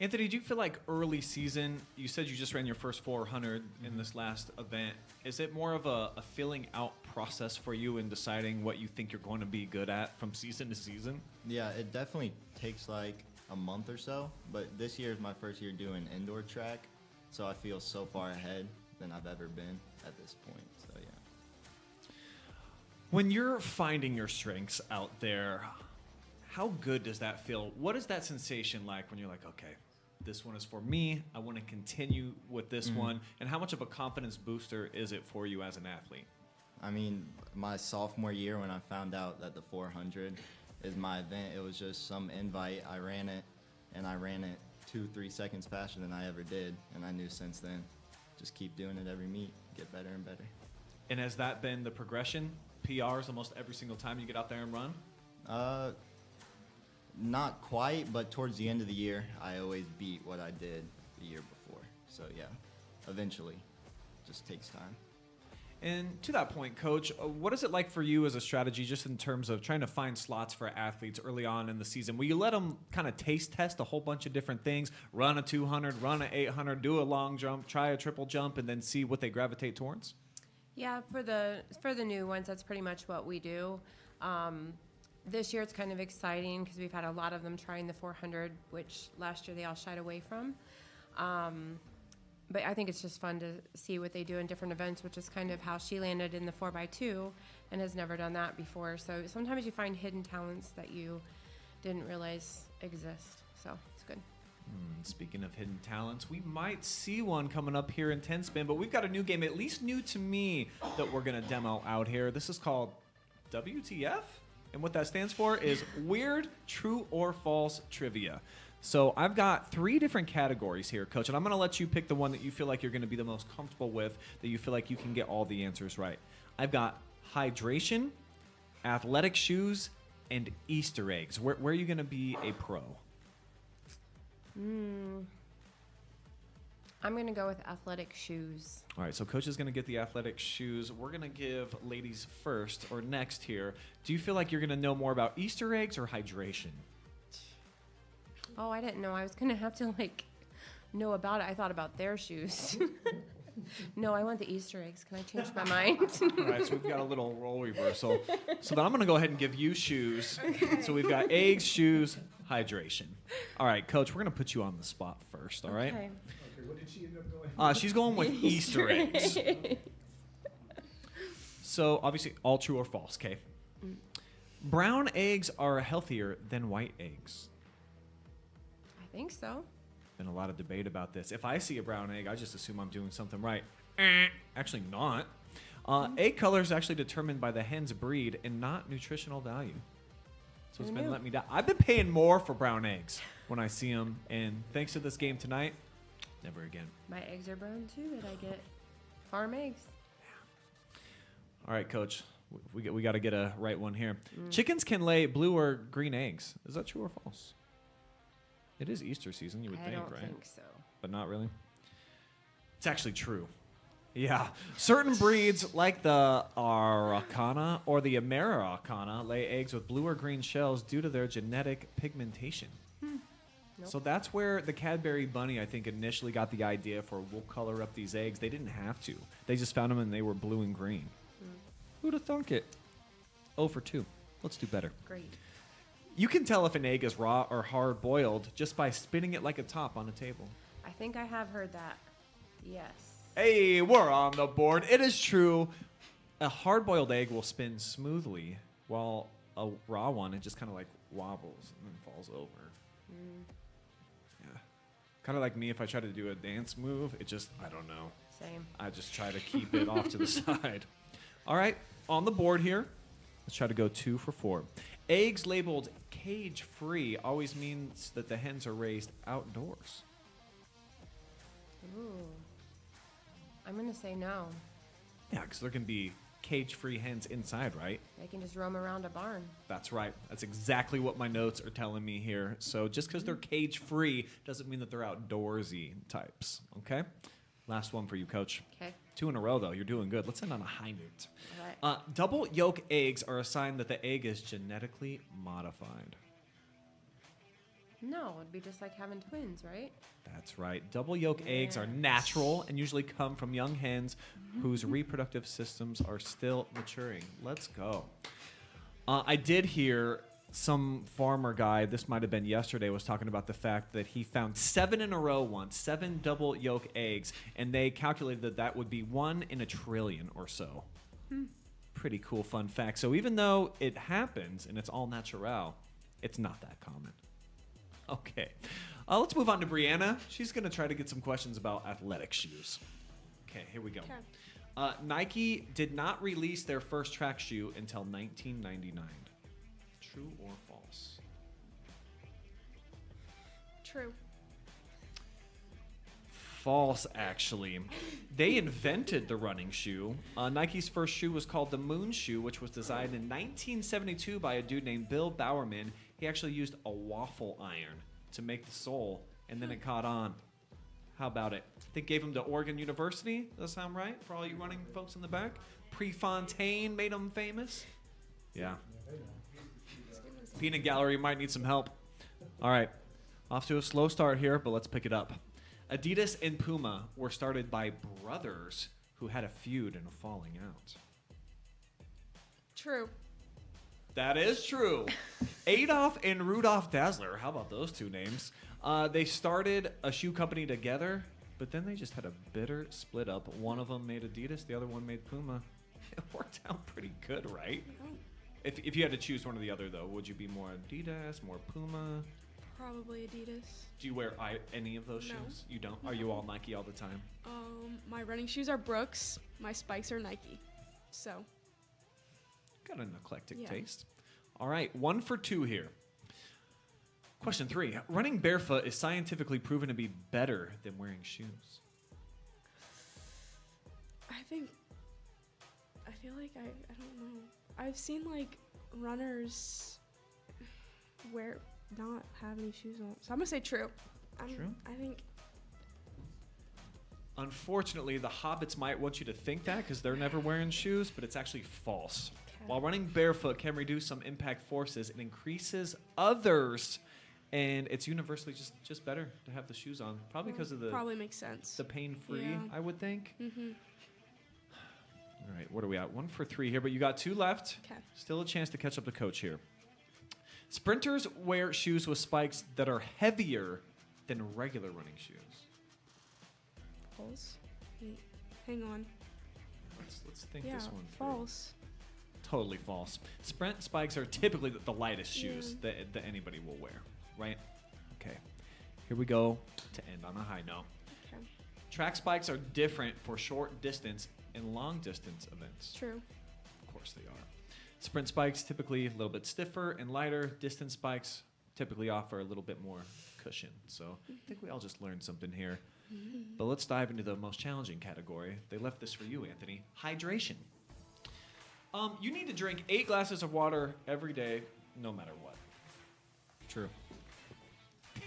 Anthony, do you feel like early season, you said you just ran your first 400 in this last event. Is it more of a filling out process for you in deciding what you think you're going to be good at from season to season? Yeah, it definitely takes like a month or so, but this year is my first year doing indoor track, so I feel so far ahead than I've ever been at this point, so yeah. When you're finding your strengths out there, how good does that feel? What is that sensation like when you're like, okay, this one is for me, I want to continue with this one, and how much of a confidence booster is it for you as an athlete? I mean, my sophomore year when I found out that the 400 is my event, it was just some invite. I ran it, and I ran it 2-3 seconds faster than I ever did, and I knew since then, just keep doing it every meet, get better and better. And has that been the progression? PRs almost every single time you get out there and run? Not quite, but towards the end of the year, I always beat what I did the year before. So yeah, eventually, just takes time. And to that point, Coach, what is it like for you as a strategy just in terms of trying to find slots for athletes early on in the season? Will you let them kind of taste test a whole bunch of different things, run a 200, run an 800, do a long jump, try a triple jump, and then see what they gravitate towards? Yeah, for the new ones, that's pretty much what we do. This year it's kind of exciting because we've had a lot of them trying the 400, which last year they all shied away from. But I think it's just fun to see what they do in different events, which is kind of how she landed in the 4x2 and has never done that before. So sometimes you find hidden talents that you didn't realize exist. So it's good. Speaking of hidden talents, we might see one coming up here in 10 spin, but we've got a new game, at least new to me, that we're going to demo out here. This is called WTF, and what that stands for is Weird True or False Trivia. So I've got 3 different categories here, Coach, and I'm going to let you pick the one that you feel like you're going to be the most comfortable with, that you feel like you can get all the answers right. I've got hydration, athletic shoes, and Easter eggs. Where are you going to be a pro? I'm going to go with athletic shoes. All right, so Coach is going to get the athletic shoes. We're going to give ladies first or next here. Do you feel like you're going to know more about Easter eggs or hydration? Oh, I didn't know I was going to have to, know about it. I thought about their shoes. No, I want the Easter eggs. Can I change my mind? All right, so we've got a little role reversal. So then I'm going to go ahead and give you shoes. Okay. So we've got eggs, shoes, hydration. All right, Coach, we're going to put you on the spot first, all right? Okay. What did she end up going? She's going with Easter eggs. So obviously, all true or false, okay? Brown eggs are healthier than white eggs. I think so. Been a lot of debate about this. If I see a brown egg, I just assume I'm doing something right. Actually not. Egg color is actually determined by the hen's breed and not nutritional value. So it's been letting me down. I've been paying more for brown eggs when I see them, and thanks to this game tonight, never again. My eggs are brown too that I get. Farm eggs. All right, Coach. We got to get a right one here. Chickens can lay blue or green eggs. Is that true or false? It is Easter season, you would think, right? I don't think so. But not really? It's actually true. Yeah. Certain breeds, like the Araucana or the Ameraucana, lay eggs with blue or green shells due to their genetic pigmentation. Nope. So that's where the Cadbury bunny, I think, initially got the idea for we'll color up these eggs. They didn't have to. They just found them and they were blue and green. Who'd have thunk it? 0 for 2. Let's do better. Great. You can tell if an egg is raw or hard-boiled just by spinning it like a top on a table. I think I have heard that. Yes. Hey, we're on the board. It is true. A hard-boiled egg will spin smoothly, while a raw one, it just kind of wobbles and then falls over. Yeah. Kind of like me, if I try to do a dance move, it just, I don't know. Same. I just try to keep it off to the side. All right, on the board here, let's try to go 2 for 4. Eggs labeled cage-free always means that the hens are raised outdoors. Ooh. I'm going to say no. Yeah, because there can be cage-free hens inside, right? They can just roam around a barn. That's right. That's exactly what my notes are telling me here. So just because they're cage-free doesn't mean that they're outdoorsy types, okay? Last one for you, Coach. Okay. 2 in a row, though. You're doing good. Let's end on a high note. All right. Double yolk eggs are a sign that the egg is genetically modified. No, it'd be just like having twins, right? That's right. Double yolk eggs are natural and usually come from young hens whose reproductive systems are still maturing. Let's go. I did hear some farmer guy, this might have been yesterday, was talking about the fact that he found 7 in a row once, 7 double yolk eggs, and they calculated that would be 1 in a trillion or so. Pretty cool fun fact. So even though it happens and it's all natural, it's not that common. Okay. Let's move on to Brianna. She's going to try to get some questions about athletic shoes. Okay, here we go. Okay. Nike did not release their first track shoe until 1999. True or false? True. False, actually. They invented the running shoe. Nike's first shoe was called the Moon Shoe, which was designed in 1972 by a dude named Bill Bowerman. He actually used a waffle iron to make the sole, and then it caught on. How about it? They gave him to Oregon University. Does that sound right? For all you running folks in the back? Prefontaine made him famous. Yeah. Peanut Gallery might need some help. All right. Off to a slow start here, but let's pick it up. Adidas and Puma were started by brothers who had a feud and a falling out. True. That is true. Adolf and Rudolph Dassler. How about those two names? They started a shoe company together, but then they just had a bitter split up. One of them made Adidas, the other one made Puma. It worked out pretty good, right? If you had to choose one or the other, though, would you be more Adidas, more Puma? Probably Adidas. Do you wear any of those No. shoes? You don't? Are you all Nike all the time? My running shoes are Brooks. My spikes are Nike. So. Got an eclectic Yeah. taste. All right, 1 for 2 here. Question 3. Running barefoot is scientifically proven to be better than wearing shoes. I feel like I don't know. I've seen like runners not have any shoes on. So I'm gonna say true. True? I think Unfortunately, the hobbits might want you to think that because they're never wearing shoes, but it's actually false. Okay. While running barefoot can reduce some impact forces, it increases others, and it's universally just better to have the shoes on. Probably because of probably makes sense. the pain-free, Yeah. I would think. Mm-hmm. All right, what are we at? 1 for 3 here, but you got 2 left. Okay. Still a chance to catch up to coach here. Sprinters wear shoes with spikes that are heavier than regular running shoes. False. Wait, hang on. Let's think Yeah, this one through. false. Totally false. Sprint spikes are typically the lightest shoes that anybody will wear, right? Okay. Here we go to end on a high note. Okay. Track spikes are different for short distance and long distance events. True. Of course they are. Sprint spikes typically a little bit stiffer and lighter. Distance spikes typically offer a little bit more cushion. So I think we all just learned something here. But let's dive into the most challenging category. They left this for you, Anthony. Hydration. You need to drink 8 glasses of water every day, no matter what. True.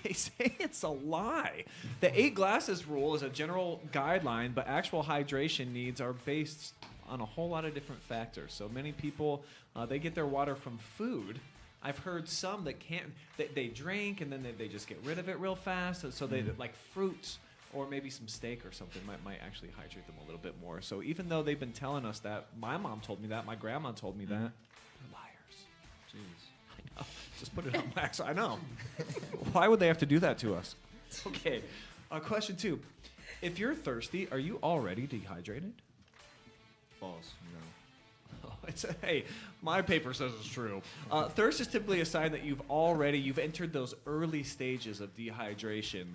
They say it's a lie. The 8 glasses rule is a general guideline, but actual hydration needs are based on a whole lot of different factors. So many people, they get their water from food. I've heard some that can't, they drink and then they just get rid of it real fast. So they like fruits or maybe some steak or something might actually hydrate them a little bit more. So even though they've been telling us that, my mom told me that, my grandma told me that, they're liars. Jeez. I know. Just put it on wax. I know. Why would they have to do that to us? Okay. Question 2. If you're thirsty, are you already dehydrated? False. No. Oh, hey, my paper says it's true. Thirst is typically a sign that you've entered those early stages of dehydration,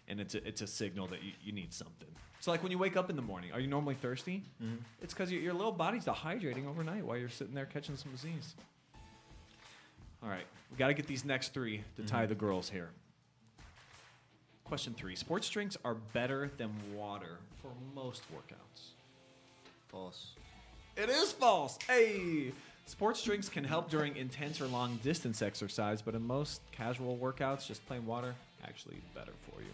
and it's a signal that you need something. So like when you wake up in the morning, are you normally thirsty? Mm-hmm. It's because your little body's dehydrating overnight while you're sitting there catching some disease. All right, we got to get these next 3 to tie the girls here. Question 3. Sports drinks are better than water for most workouts. False. It is false. Hey! Sports drinks can help during intense or long distance exercise, but in most casual workouts, just plain water actually better for you.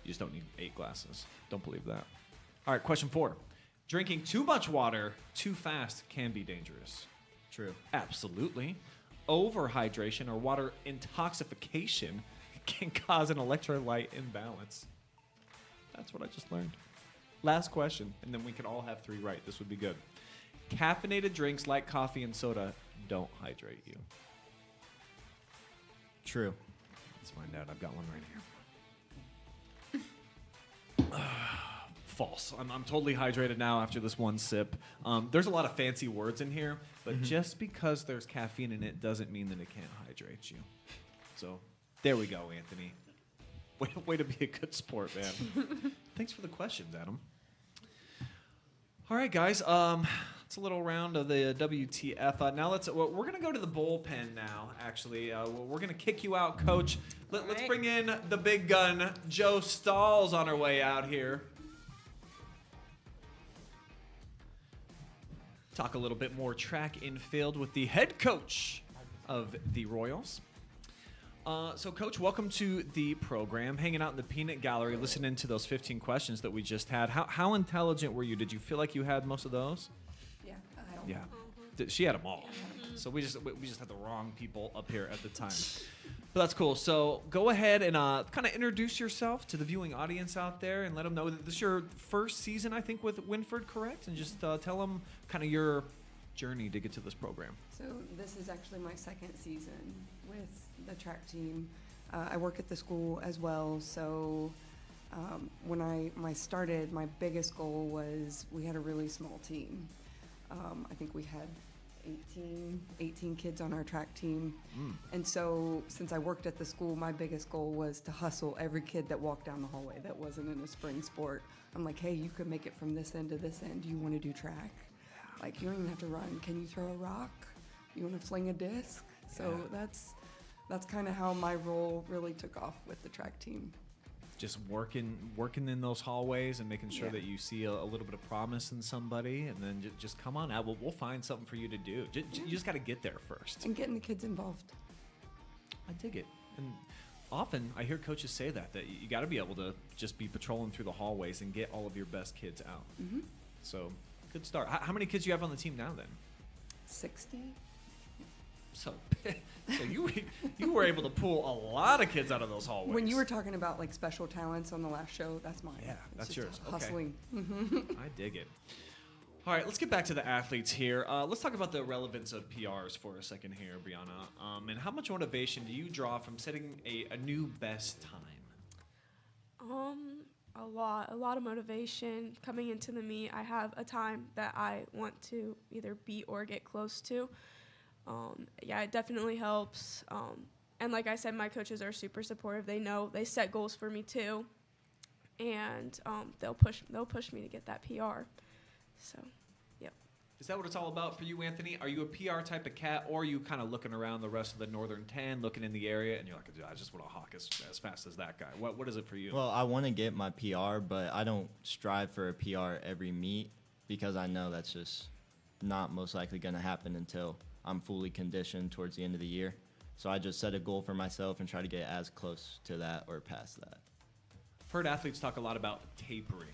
You just don't need 8 glasses. Don't believe that. All right, question 4. Drinking too much water too fast can be dangerous. True. Absolutely. Overhydration or water intoxication can cause an electrolyte imbalance. That's what I just learned. Last question, and then we could all have 3 right. This would be good. Caffeinated drinks like coffee and soda don't hydrate you. True. Let's find out. I've got one right here. False. I'm totally hydrated now after this one sip. There's a lot of fancy words in here, but just because there's caffeine in it doesn't mean that it can't hydrate you. So there we go, Anthony. Way to be a good sport, man. Thanks for the questions, Adam. All right, guys. It's a little round of the WTF. Now we're going to go to the bullpen now, actually. We're going to kick you out, Coach. Let's bring in the big gun, Joe Stahls, on our way out here. Talk a little bit more track and field with the head coach of the Royals. So, Coach, welcome to the program. Hanging out in the peanut gallery, listening to those 15 questions that we just had. How intelligent were you? Did you feel like you had most of those? Yeah, I don't Yeah, know. she had them all. So we just had the wrong people up here at the time. But that's cool. So go ahead and kind of introduce yourself to the viewing audience out there and let them know that this is your first season, I think, with Wynford, correct? And just tell them kind of your journey to get to this program. So this is actually my second season with the track team. I work at the school as well, so when I started, my biggest goal was we had a really small team. I think we had 18 kids on our track team. And so since I worked at the school, my biggest goal was to hustle every kid that walked down the hallway that wasn't in a spring sport. I'm like, hey, you could make it from this end to this end. Do you want to do track? Like, you don't even have to run. Can you throw a rock? You want to fling a disc? So that's kind of how my role really took off with the track team. Just working in those hallways and making sure Yeah. that you see a little bit of promise in somebody, and then just come on out. We'll find something for you to do. You just got to get there first. And getting the kids involved. I dig it. And often I hear coaches say that you got to be able to just be patrolling through the hallways and get all of your best kids out. So good start. How many kids do you have on the team now then? 60? So you were able to pull a lot of kids out of those hallways. When you were talking about like special talents on the last show, that's mine. Yeah, It's that's just yours. Okay. Hustling. I dig it. All right, let's get back to the athletes here. Let's talk about the relevance of PRs for a second here, Brianna. And how much motivation do you draw from setting a new best time? A lot of motivation coming into the meet. I have a time that I want to either beat or get close to. It definitely helps. And like I said, my coaches are super supportive. They set goals for me too, and they'll push me to get that PR. So, yep. Is that what it's all about for you, Anthony? Are you a PR type of cat, or are you kind of looking around the rest of the Northern 10, looking in the area, and you're like, I just want to hawk as fast as that guy? What is it for you? Well, I want to get my PR, but I don't strive for a PR every meet because I know that's just not most likely going to happen until I'm fully conditioned towards the end of the year. So I just set a goal for myself and try to get as close to that or past that. I've heard athletes talk a lot about tapering.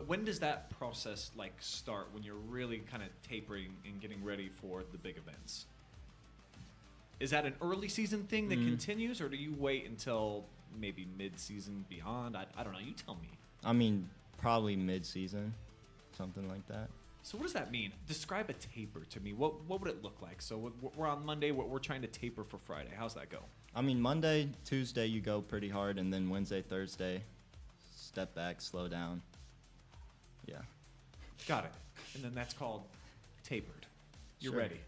When does that process start, when you're really kind of tapering and getting ready for the big events? Is that an early season thing that continues, or do you wait until maybe mid-season beyond? I don't know. You tell me. I mean, probably mid-season, something like that. So what does that mean? Describe a taper to me. What would it look like? So we're on Monday. We're trying to taper for Friday. How's that go? I mean, Monday, Tuesday, you go pretty hard, and then Wednesday, Thursday, step back, slow down. Yeah. Got it. And then that's called tapered. You're Sure. ready.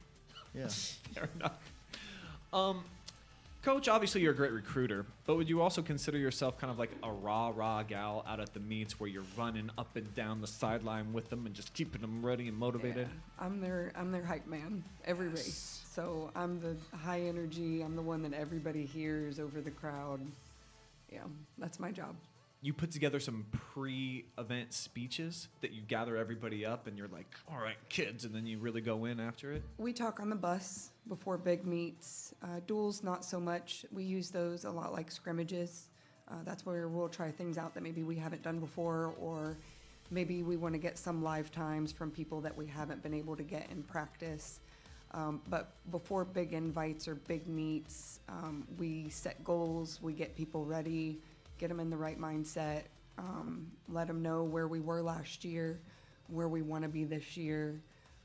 Yeah. Fair enough. Coach, obviously you're a great recruiter, but would you also consider yourself kind of like a rah gal out at the meets where you're running up and down the sideline with them and just keeping them ready and motivated? Yeah. I'm their hype man every race. So I'm the high energy. I'm the one that everybody hears over the crowd. Yeah, that's my job. You put together some pre-event speeches that you gather everybody up and you're like, all right, kids, and then you really go in after it? We talk on the bus before big meets. Duels, not so much. We use those a lot like scrimmages. That's where we'll try things out that maybe we haven't done before, or maybe we want to get some live times from people that we haven't been able to get in practice. But before big invites or big meets, we set goals, we get people ready, get them in the right mindset, let them know where we were last year, where we want to be this year,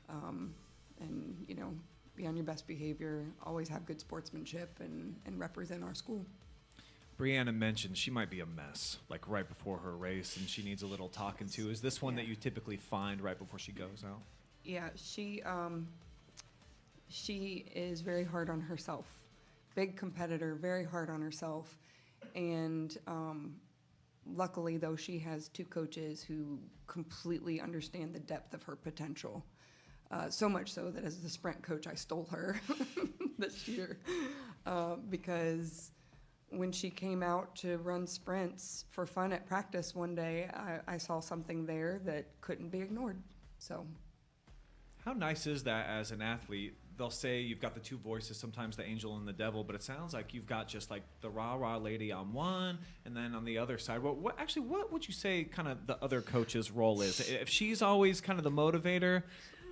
and, you know, be on your best behavior, always have good sportsmanship, and represent our school. Brianna mentioned she might be a mess, like right before her race, and she needs a little talking to. Is this one that you typically find right before she goes out? Yeah, she is very hard on herself. Big competitor, very hard on herself. And luckily, though, she has 2 coaches who completely understand the depth of her potential. So much so that as the sprint coach, I stole her this year because when she came out to run sprints for fun at practice one day, I saw something there that couldn't be ignored. So, how nice is that as an athlete? They'll say you've got the 2 voices, sometimes the angel and the devil, but it sounds like you've got just like the rah-rah lady on one, and then on the other side, what would you say kind of the other coach's role is? If she's always kind of the motivator,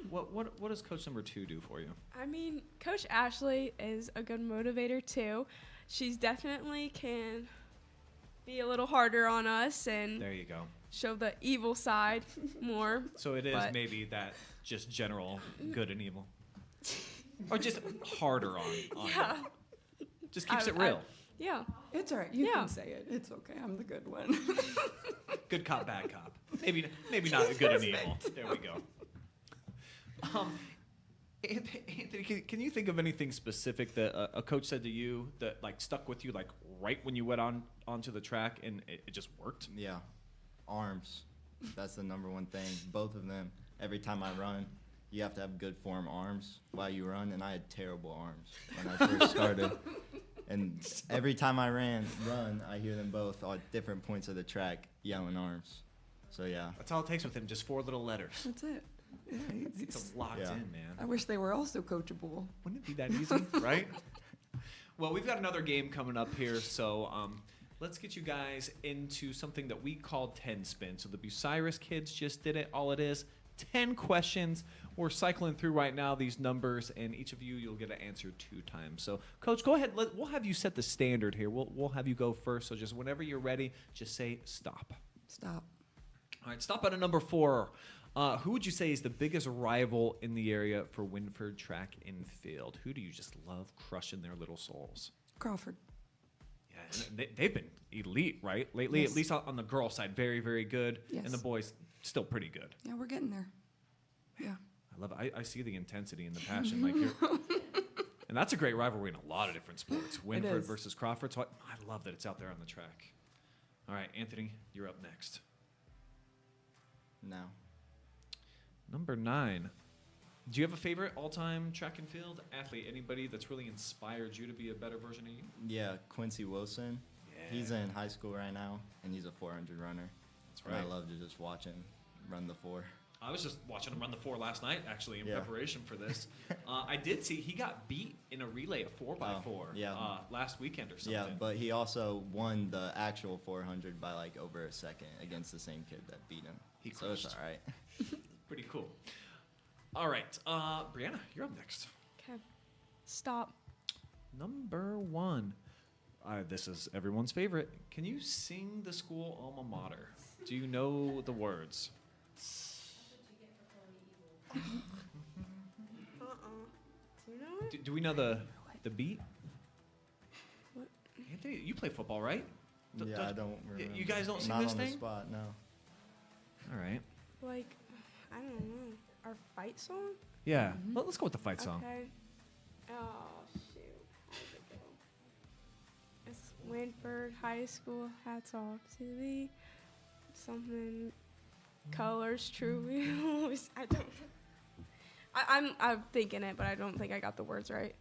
what does coach number 2 do for you? I mean, Coach Ashley is a good motivator too. She's definitely can be a little harder on us and there you go. Show the evil side more. So it is maybe that just general good and evil. Or just harder on yeah. it. Just keeps it real. Yeah. It's all right. You can say it. It's okay. I'm the good one. Good cop, bad cop. Maybe not good and evil. There we go. Anthony, can you think of anything specific that a coach said to you that like stuck with you, like right when you went onto the track and it just worked? Yeah, arms. That's the number one thing. Both of them. Every time I run, you have to have good form arms while you run, and I had terrible arms when I first started. And every time I run, I hear them both at different points of the track yelling arms. So yeah. That's all it takes with him, just 4 little letters. That's it. Yeah, It's locked in, man. I wish they were also coachable. Wouldn't it be that easy, right? Well, we've got another game coming up here, so let's get you guys into something that we call 10 spin. So the Bucyrus kids just did it. All it is, 10 questions. We're cycling through right now these numbers, and each of you'll get to answer 2 times. So, Coach, go ahead. We'll have you set the standard here. We'll have you go first. So just whenever you're ready, just say stop. Stop. All right, stop at a number 4. Who would you say is the biggest rival in the area for Wynford track and field? Who do you just love crushing their little souls? Crawford. Yeah, and they've been elite, right? Lately, Yes. at least on the girl side, very, very good. Yes. And the boys, still pretty good. Yeah, we're getting there. Yeah. I love it. I see the intensity and the passion. Like you're, and that's a great rivalry in a lot of different sports. Wynford is. versus Crawford. So I love that it's out there on the track. All right, Anthony, you're up next. No. Number 9. Do you have a favorite all-time track and field athlete? Anybody that's really inspired you to be a better version of you? Yeah, Quincy Wilson. Yeah. He's in high school right now, and he's a 400 runner. That's And right. I love to just watch him run the 4. I was just watching him run the 4 last night, actually, in preparation for this. I did see he got beat in a relay of 4x4 last weekend or something. Yeah, but he also won the actual 400 by like over a second against the same kid that beat him. So it's all right. Pretty cool. All right, Brianna, you're up next. Okay. Stop. Number 1. This is everyone's favorite. Can you sing the school alma mater? Do you know the words? Do you know it? Do we know the beat? What? Anthony, you play football, right? Yeah, I don't remember. You guys don't sing Not this on thing? the spot, no. All right. Like, I don't know. Our fight song? Yeah. Well, let's go with the fight song. Okay. Oh, shoot. How does it go? It's Wynford High School. Hats off to thee. Something. Colors, truly. I don't. I'm thinking it, but I don't think I got the words right.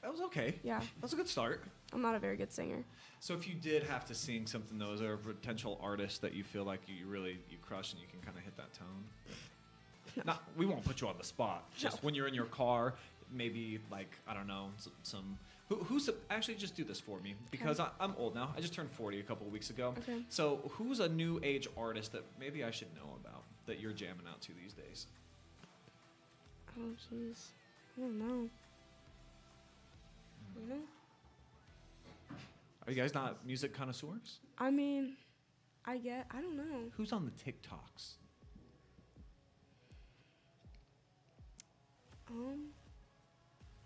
That was okay. Yeah. That's a good start. I'm not a very good singer. So if you did have to sing something, though, is there a potential artist that you feel like you crush and you can kind of hit that tone? We won't put you on the spot. Just when you're in your car, maybe like, I don't know, some Who's actually just do this for me because I'm old now. I just turned 40 a couple of weeks ago. Okay. So who's a new age artist that maybe I should know about that you're jamming out to these days? Oh, jeez. I don't know. You know? Are you guys not music connoisseurs? I mean, I don't know. Who's on the TikToks?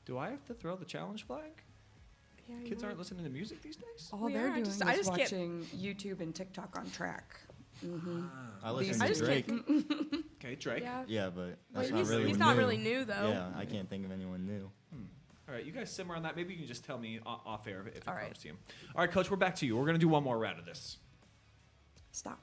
Do I have to throw the challenge flag? Yeah, you Kids might. aren't listening to music these days? All We they're are, doing I is just can't- watching YouTube and TikTok on track. I listen These- to I just Drake. Okay, Drake. Yeah. Yeah, but But that's not he's, really he's new. not really new though. Yeah, I can't think of anyone new. All right, you guys simmer on that. Maybe you can just tell me off air if it All comes right. to you. All right, Coach, we're back to you. We're going to do one more round of this. Stop.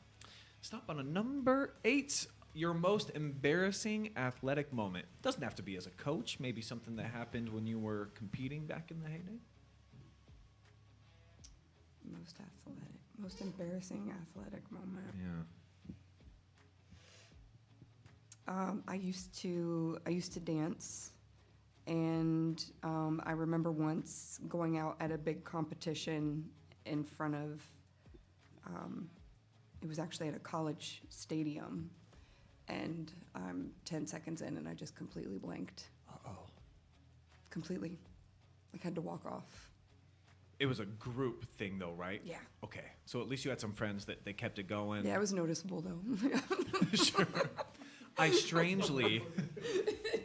Stop on a number 8. Your most embarrassing athletic moment. Doesn't have to be as a coach. Maybe something that happened when you were competing back in the heyday. Most embarrassing athletic moment. Yeah. I used to dance, and I remember once going out at a big competition in front of. It was actually at a college stadium, and I'm 10 seconds in, and I just completely blanked. Completely, like had to walk off. It was a group thing, though, right? Yeah. Okay. So at least you had some friends that they kept it going. Yeah, it was noticeable though. Sure. I strangely,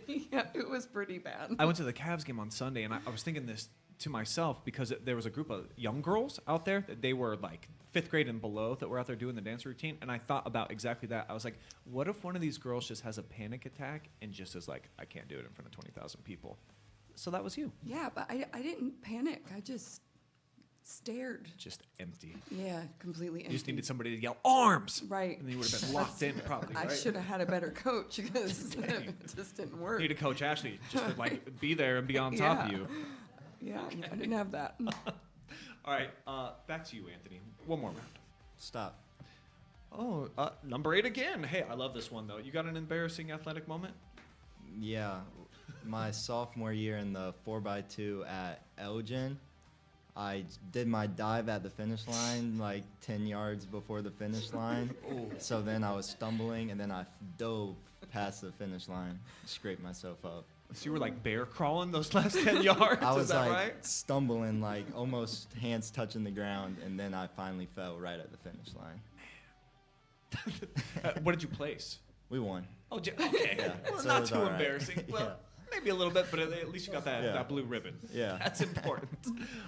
Yeah, it was pretty bad. I went to the Cavs game on Sunday, and I was thinking this to myself because there was a group of young girls out there that they were like 5th grade and below that were out there doing the dance routine, and I thought about exactly that. I was like, what if one of these girls just has a panic attack and just is like, I can't do it in front of 20,000 people? So that was you. Yeah, but I didn't panic. I just stared. Just empty. Yeah, completely empty. You just needed somebody to yell, arms! Right. And then you would have been locked in probably, I right? should have had a better coach because it just didn't work. You need a coach Ashley just to like be there and be on top of Yeah. you. Yeah, I didn't have that. All right, back to you, Anthony. One more round. Stop. Oh, number 8 again. Hey, I love this one though. You got an embarrassing athletic moment? Yeah, my sophomore year in the 4x2 at Elgin, I did my dive at the finish line like 10 yards before the finish line. So then I was stumbling, and then I dove past the finish line, scraped myself up. So you were like bear crawling those last 10 yards? I was Is that like right? stumbling, like almost hands touching the ground, and then I finally fell right at the finish line. What did you place? We won. Oh, okay. Yeah, Well, so it not was too all right. embarrassing. Well, maybe a little bit, but at least you got that, Yeah. that blue ribbon. Yeah. That's important.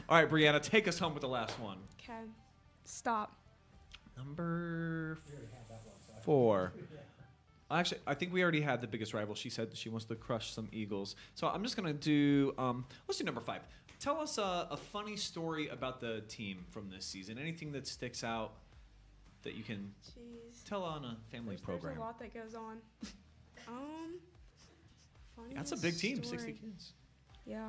All right, Brianna, take us home with the last one. Okay. Stop. Number 4. Actually, I think we already had the biggest rival. She said she wants to crush some Eagles. So I'm just going to do, let's do number 5. Tell us a funny story about the team from this season. Anything that sticks out that you can Jeez. tell on a family program. There's a lot that goes on. That's a big team, funniest 60 story. kids. Yeah.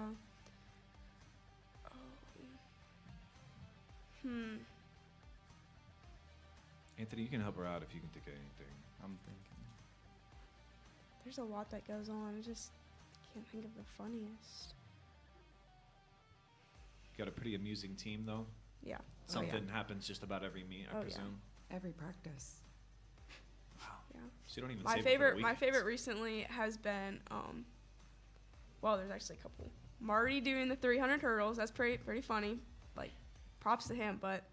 Anthony, you can help her out if you can think of anything. I'm thinking. There's a lot that goes on. I just can't think of the funniest. You got a pretty amusing team, though. Yeah. Something happens just about every meet, I Oh, yeah. presume. Every practice. Yeah. So you don't even My save it for the favorite weekends. recently has been well, there's actually a couple. Marty doing the 300 hurdles. That's pretty funny. Like, props to him, but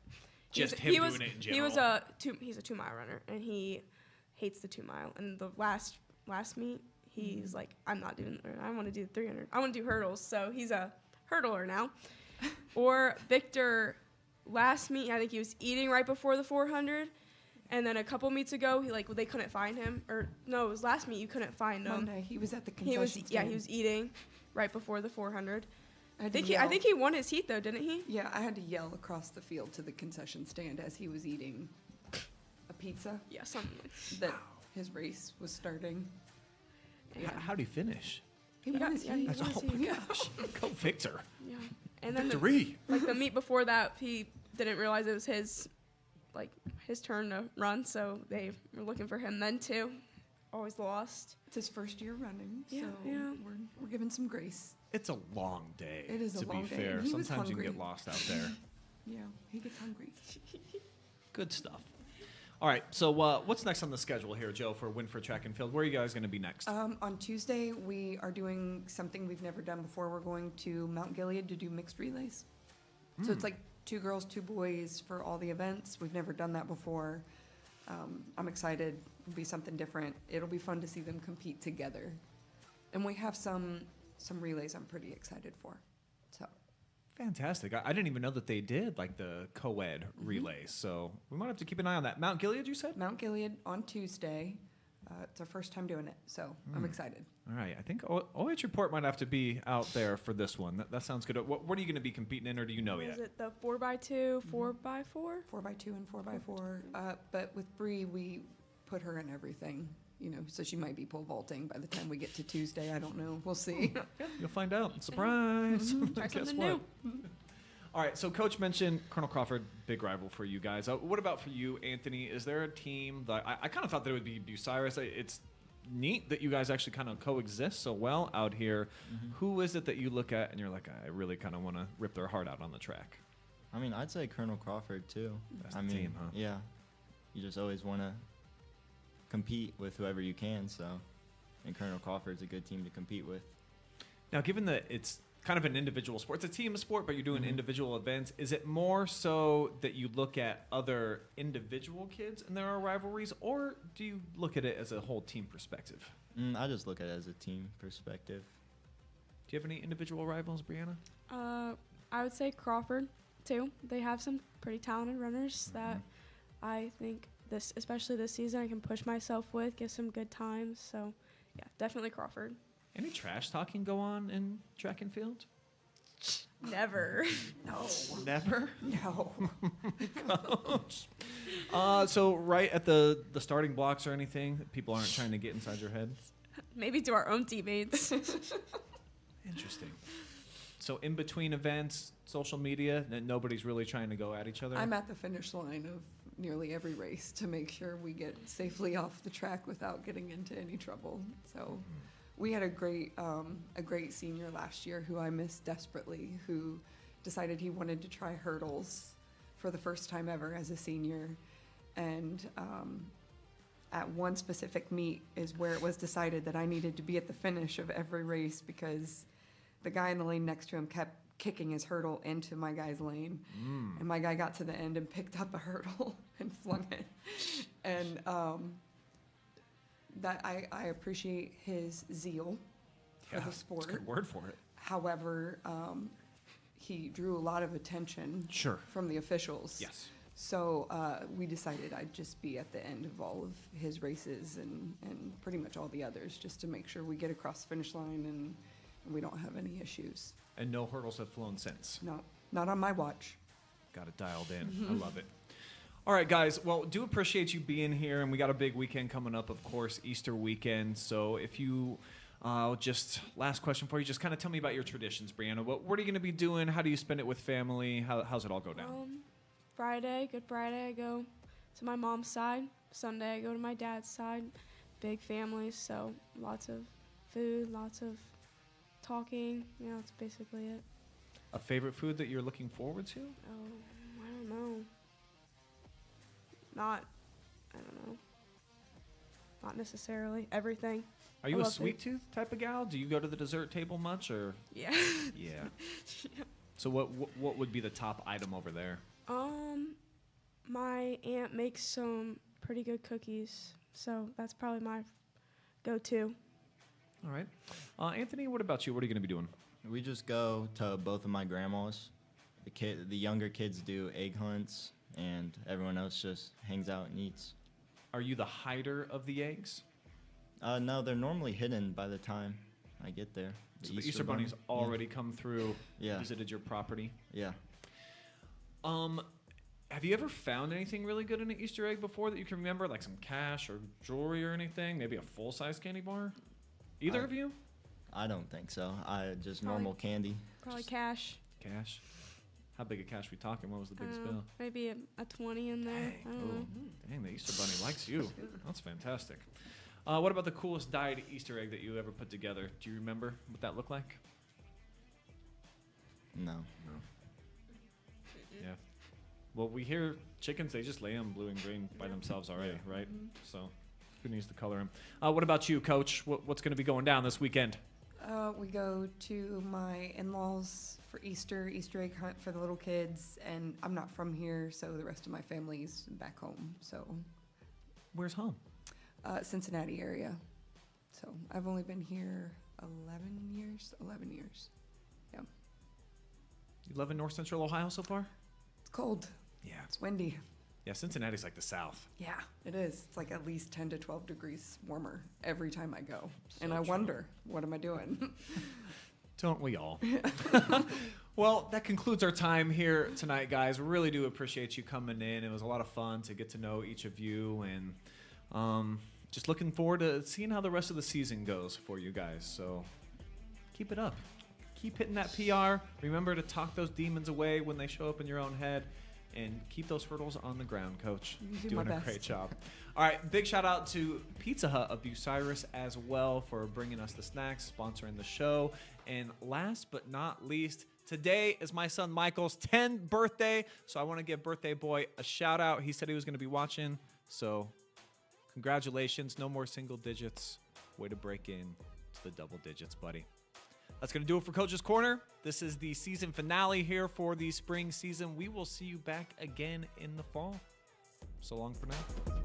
Just he's- him he was, doing it in He was general. he's a 2-mile runner, and he hates the 2-mile. And the last meet, he's like, I'm not doing. I want to do 300. I want to do hurdles. So he's a hurdler now. Or Victor, last meet, I think he was eating right before the 400. And then a couple meets ago, they couldn't find him. Or no, it was last meet, you couldn't find him. Monday, he was at the concession He stand. was eating right before the 400. I I think he won his heat though, didn't he? Yeah, I had to yell across the field to the concession stand as he was eating a pizza Yeah, something. that his race was starting. Yeah. How'd he finish? He Yeah, won his yeah, heat. he That's won his oh my heat. gosh. Go Victor. Yeah. And then Victory. the meet before that, he didn't realize it was his turn to run, so they were looking for him then too. Always lost. It's his first year running, Yeah, so yeah. we're given some grace. It's a long day. It is a long To be day, fair, and he was sometimes you can get hungry. lost out there. Yeah, he gets hungry. Good stuff. All right, so what's next on the schedule here, Joe, for Wynford Track and Field? Where are you guys going to be next? On Tuesday, we are doing something we've never done before. We're going to Mount Gilead to do mixed relays. So it's like 2 girls, 2 boys for all the events. We've never done that before. I'm excited. It'll be something different. It'll be fun to see them compete together. And we have some relays I'm pretty excited for. So Fantastic. I didn't even know that they did like the co-ed relays, so we might have to keep an eye on that. Mount Gilead, you said? Mount Gilead on Tuesday. It's our first time doing it, so I'm excited. All right. I think OH.REPORT might have to be out there for this one. That sounds good. What are you going to be competing in, or do you know What yet? is it the 4x2, 4x4? 4x2 and 4x4. But with Bree, we put her in everything, so she might be pole vaulting by the time we get to Tuesday. I don't know. We'll see. Yeah, you'll find out. Surprise. Try Guess something what? new. All right, so Coach mentioned Colonel Crawford, big rival for you guys. What about for you, Anthony? Is there a team that I kind of thought that it would be Bucyrus? It's neat that you guys actually kind of coexist so well out here. Who is it that you look at and you're like, I really kind of want to rip their heart out on the track? I mean, I'd say Colonel Crawford too. That's I the mean, team, huh? Yeah, you just always want to compete with whoever you can. So, and Colonel Crawford's a good team to compete with. Now, given that it's kind of an individual sport, it's a team sport, but you're doing individual events, is it more so that you look at other individual kids and there are rivalries, or do you look at it as a whole team perspective? I just look at it as a team perspective. Do you have any individual rivals, Brianna? I would say Crawford too. They have some pretty talented runners that I think especially this season, I can push myself with, get some good times. So, yeah, definitely Crawford. Any trash talking go on in track and field? Never. No. Never? No. Coach. So right at the starting blocks or anything, people aren't trying to get inside your head? Maybe to our own teammates. Interesting. So in between events, social media, nobody's really trying to go at each other? I'm at the finish line of nearly every race to make sure we get safely off the track without getting into any trouble. So we had a great senior last year who I miss desperately, who decided he wanted to try hurdles for the first time ever as a senior. And at one specific meet is where it was decided that I needed to be at the finish of every race because the guy in the lane next to him kept kicking his hurdle into my guy's lane. And my guy got to the end and picked up a hurdle and flung it. And that I appreciate his zeal for the sport. That's a good word for it. However, he drew a lot of attention from the officials. Yes. So we decided I'd just be at the end of all of his races and pretty much all the others just to make sure we get across the finish line and we don't have any issues. And no hurdles have flown since? No, not on my watch. Got it dialed in. I love it. All right, guys. Well, do appreciate you being here, and we got a big weekend coming up, of course, Easter weekend. So if you, just last question for you, just kind of tell me about your traditions, Brianna. What are you going to be doing? How do you spend it with family? How's it all go down? Good Friday, I go to my mom's side. Sunday, I go to my dad's side. Big family, so lots of food, lots of talking. Yeah, that's basically it. A favorite food that you're looking forward to? Oh, I don't know. Not necessarily. Everything. Are you I a love sweet tooth type of gal? Do you go to the dessert table much, or? Yeah. Yeah. So what would be the top item over there? My aunt makes some pretty good cookies, so that's probably my go-to. All right. Anthony, what about you? What are you going to be doing? We just go to both of my grandmas. The younger kids do egg hunts, and everyone else just hangs out and eats. Are you the hider of the eggs? No, they're normally hidden by the time I get there. So the Easter Bunny's already come through, Yeah. visited your property. Yeah. Have you ever found anything really good in an Easter egg before that you can remember, like some cash or jewelry or anything? Maybe a full-size candy bar? Either of you? I don't think so. Just Probably- normal candy. Probably cash. Cash? How big a cash we talking? What was the biggest bill? Maybe a 20 in there. I don't know. Dang, the Easter Bunny likes you. That's fantastic. What about the coolest dyed Easter egg that you ever put together? Do you remember what that looked like? No. Yeah. Well, we hear chickens, they just lay them blue and green by themselves already, right? So who needs to color them? What about you, Coach? What's going to be going down this weekend? We go to my in-laws for Easter egg hunt for the little kids, and I'm not from here, so the rest of my family's back home. So, Where's home? Cincinnati area. So I've only been here 11 years. 11 years. Yeah. You live in North Central Ohio so far? It's cold. Yeah. It's windy. Yeah, Cincinnati's like the South. Yeah, it is. It's like at least 10 to 12 degrees warmer every time I go. So and I true. wonder, what am I doing? Don't we all? Well, that concludes our time here tonight, guys. We really do appreciate you coming in. It was a lot of fun to get to know each of you, and just looking forward to seeing how the rest of the season goes for you guys. So keep it up. Keep hitting that PR. Remember to talk those demons away when they show up in your own head. And keep those hurdles on the ground, Coach. Do Doing my a best. great job. All right, big shout out to Pizza Hut of Bucyrus as well for bringing us the snacks, sponsoring the show. And last but not least, today is my son Michael's 10th birthday. So I want to give birthday boy a shout out. He said he was going to be watching. So congratulations. No more single digits. Way to break in to the double digits, buddy. That's going to do it for Coach's Corner. This is the season finale here for the spring season. We will see you back again in the fall. So long for now.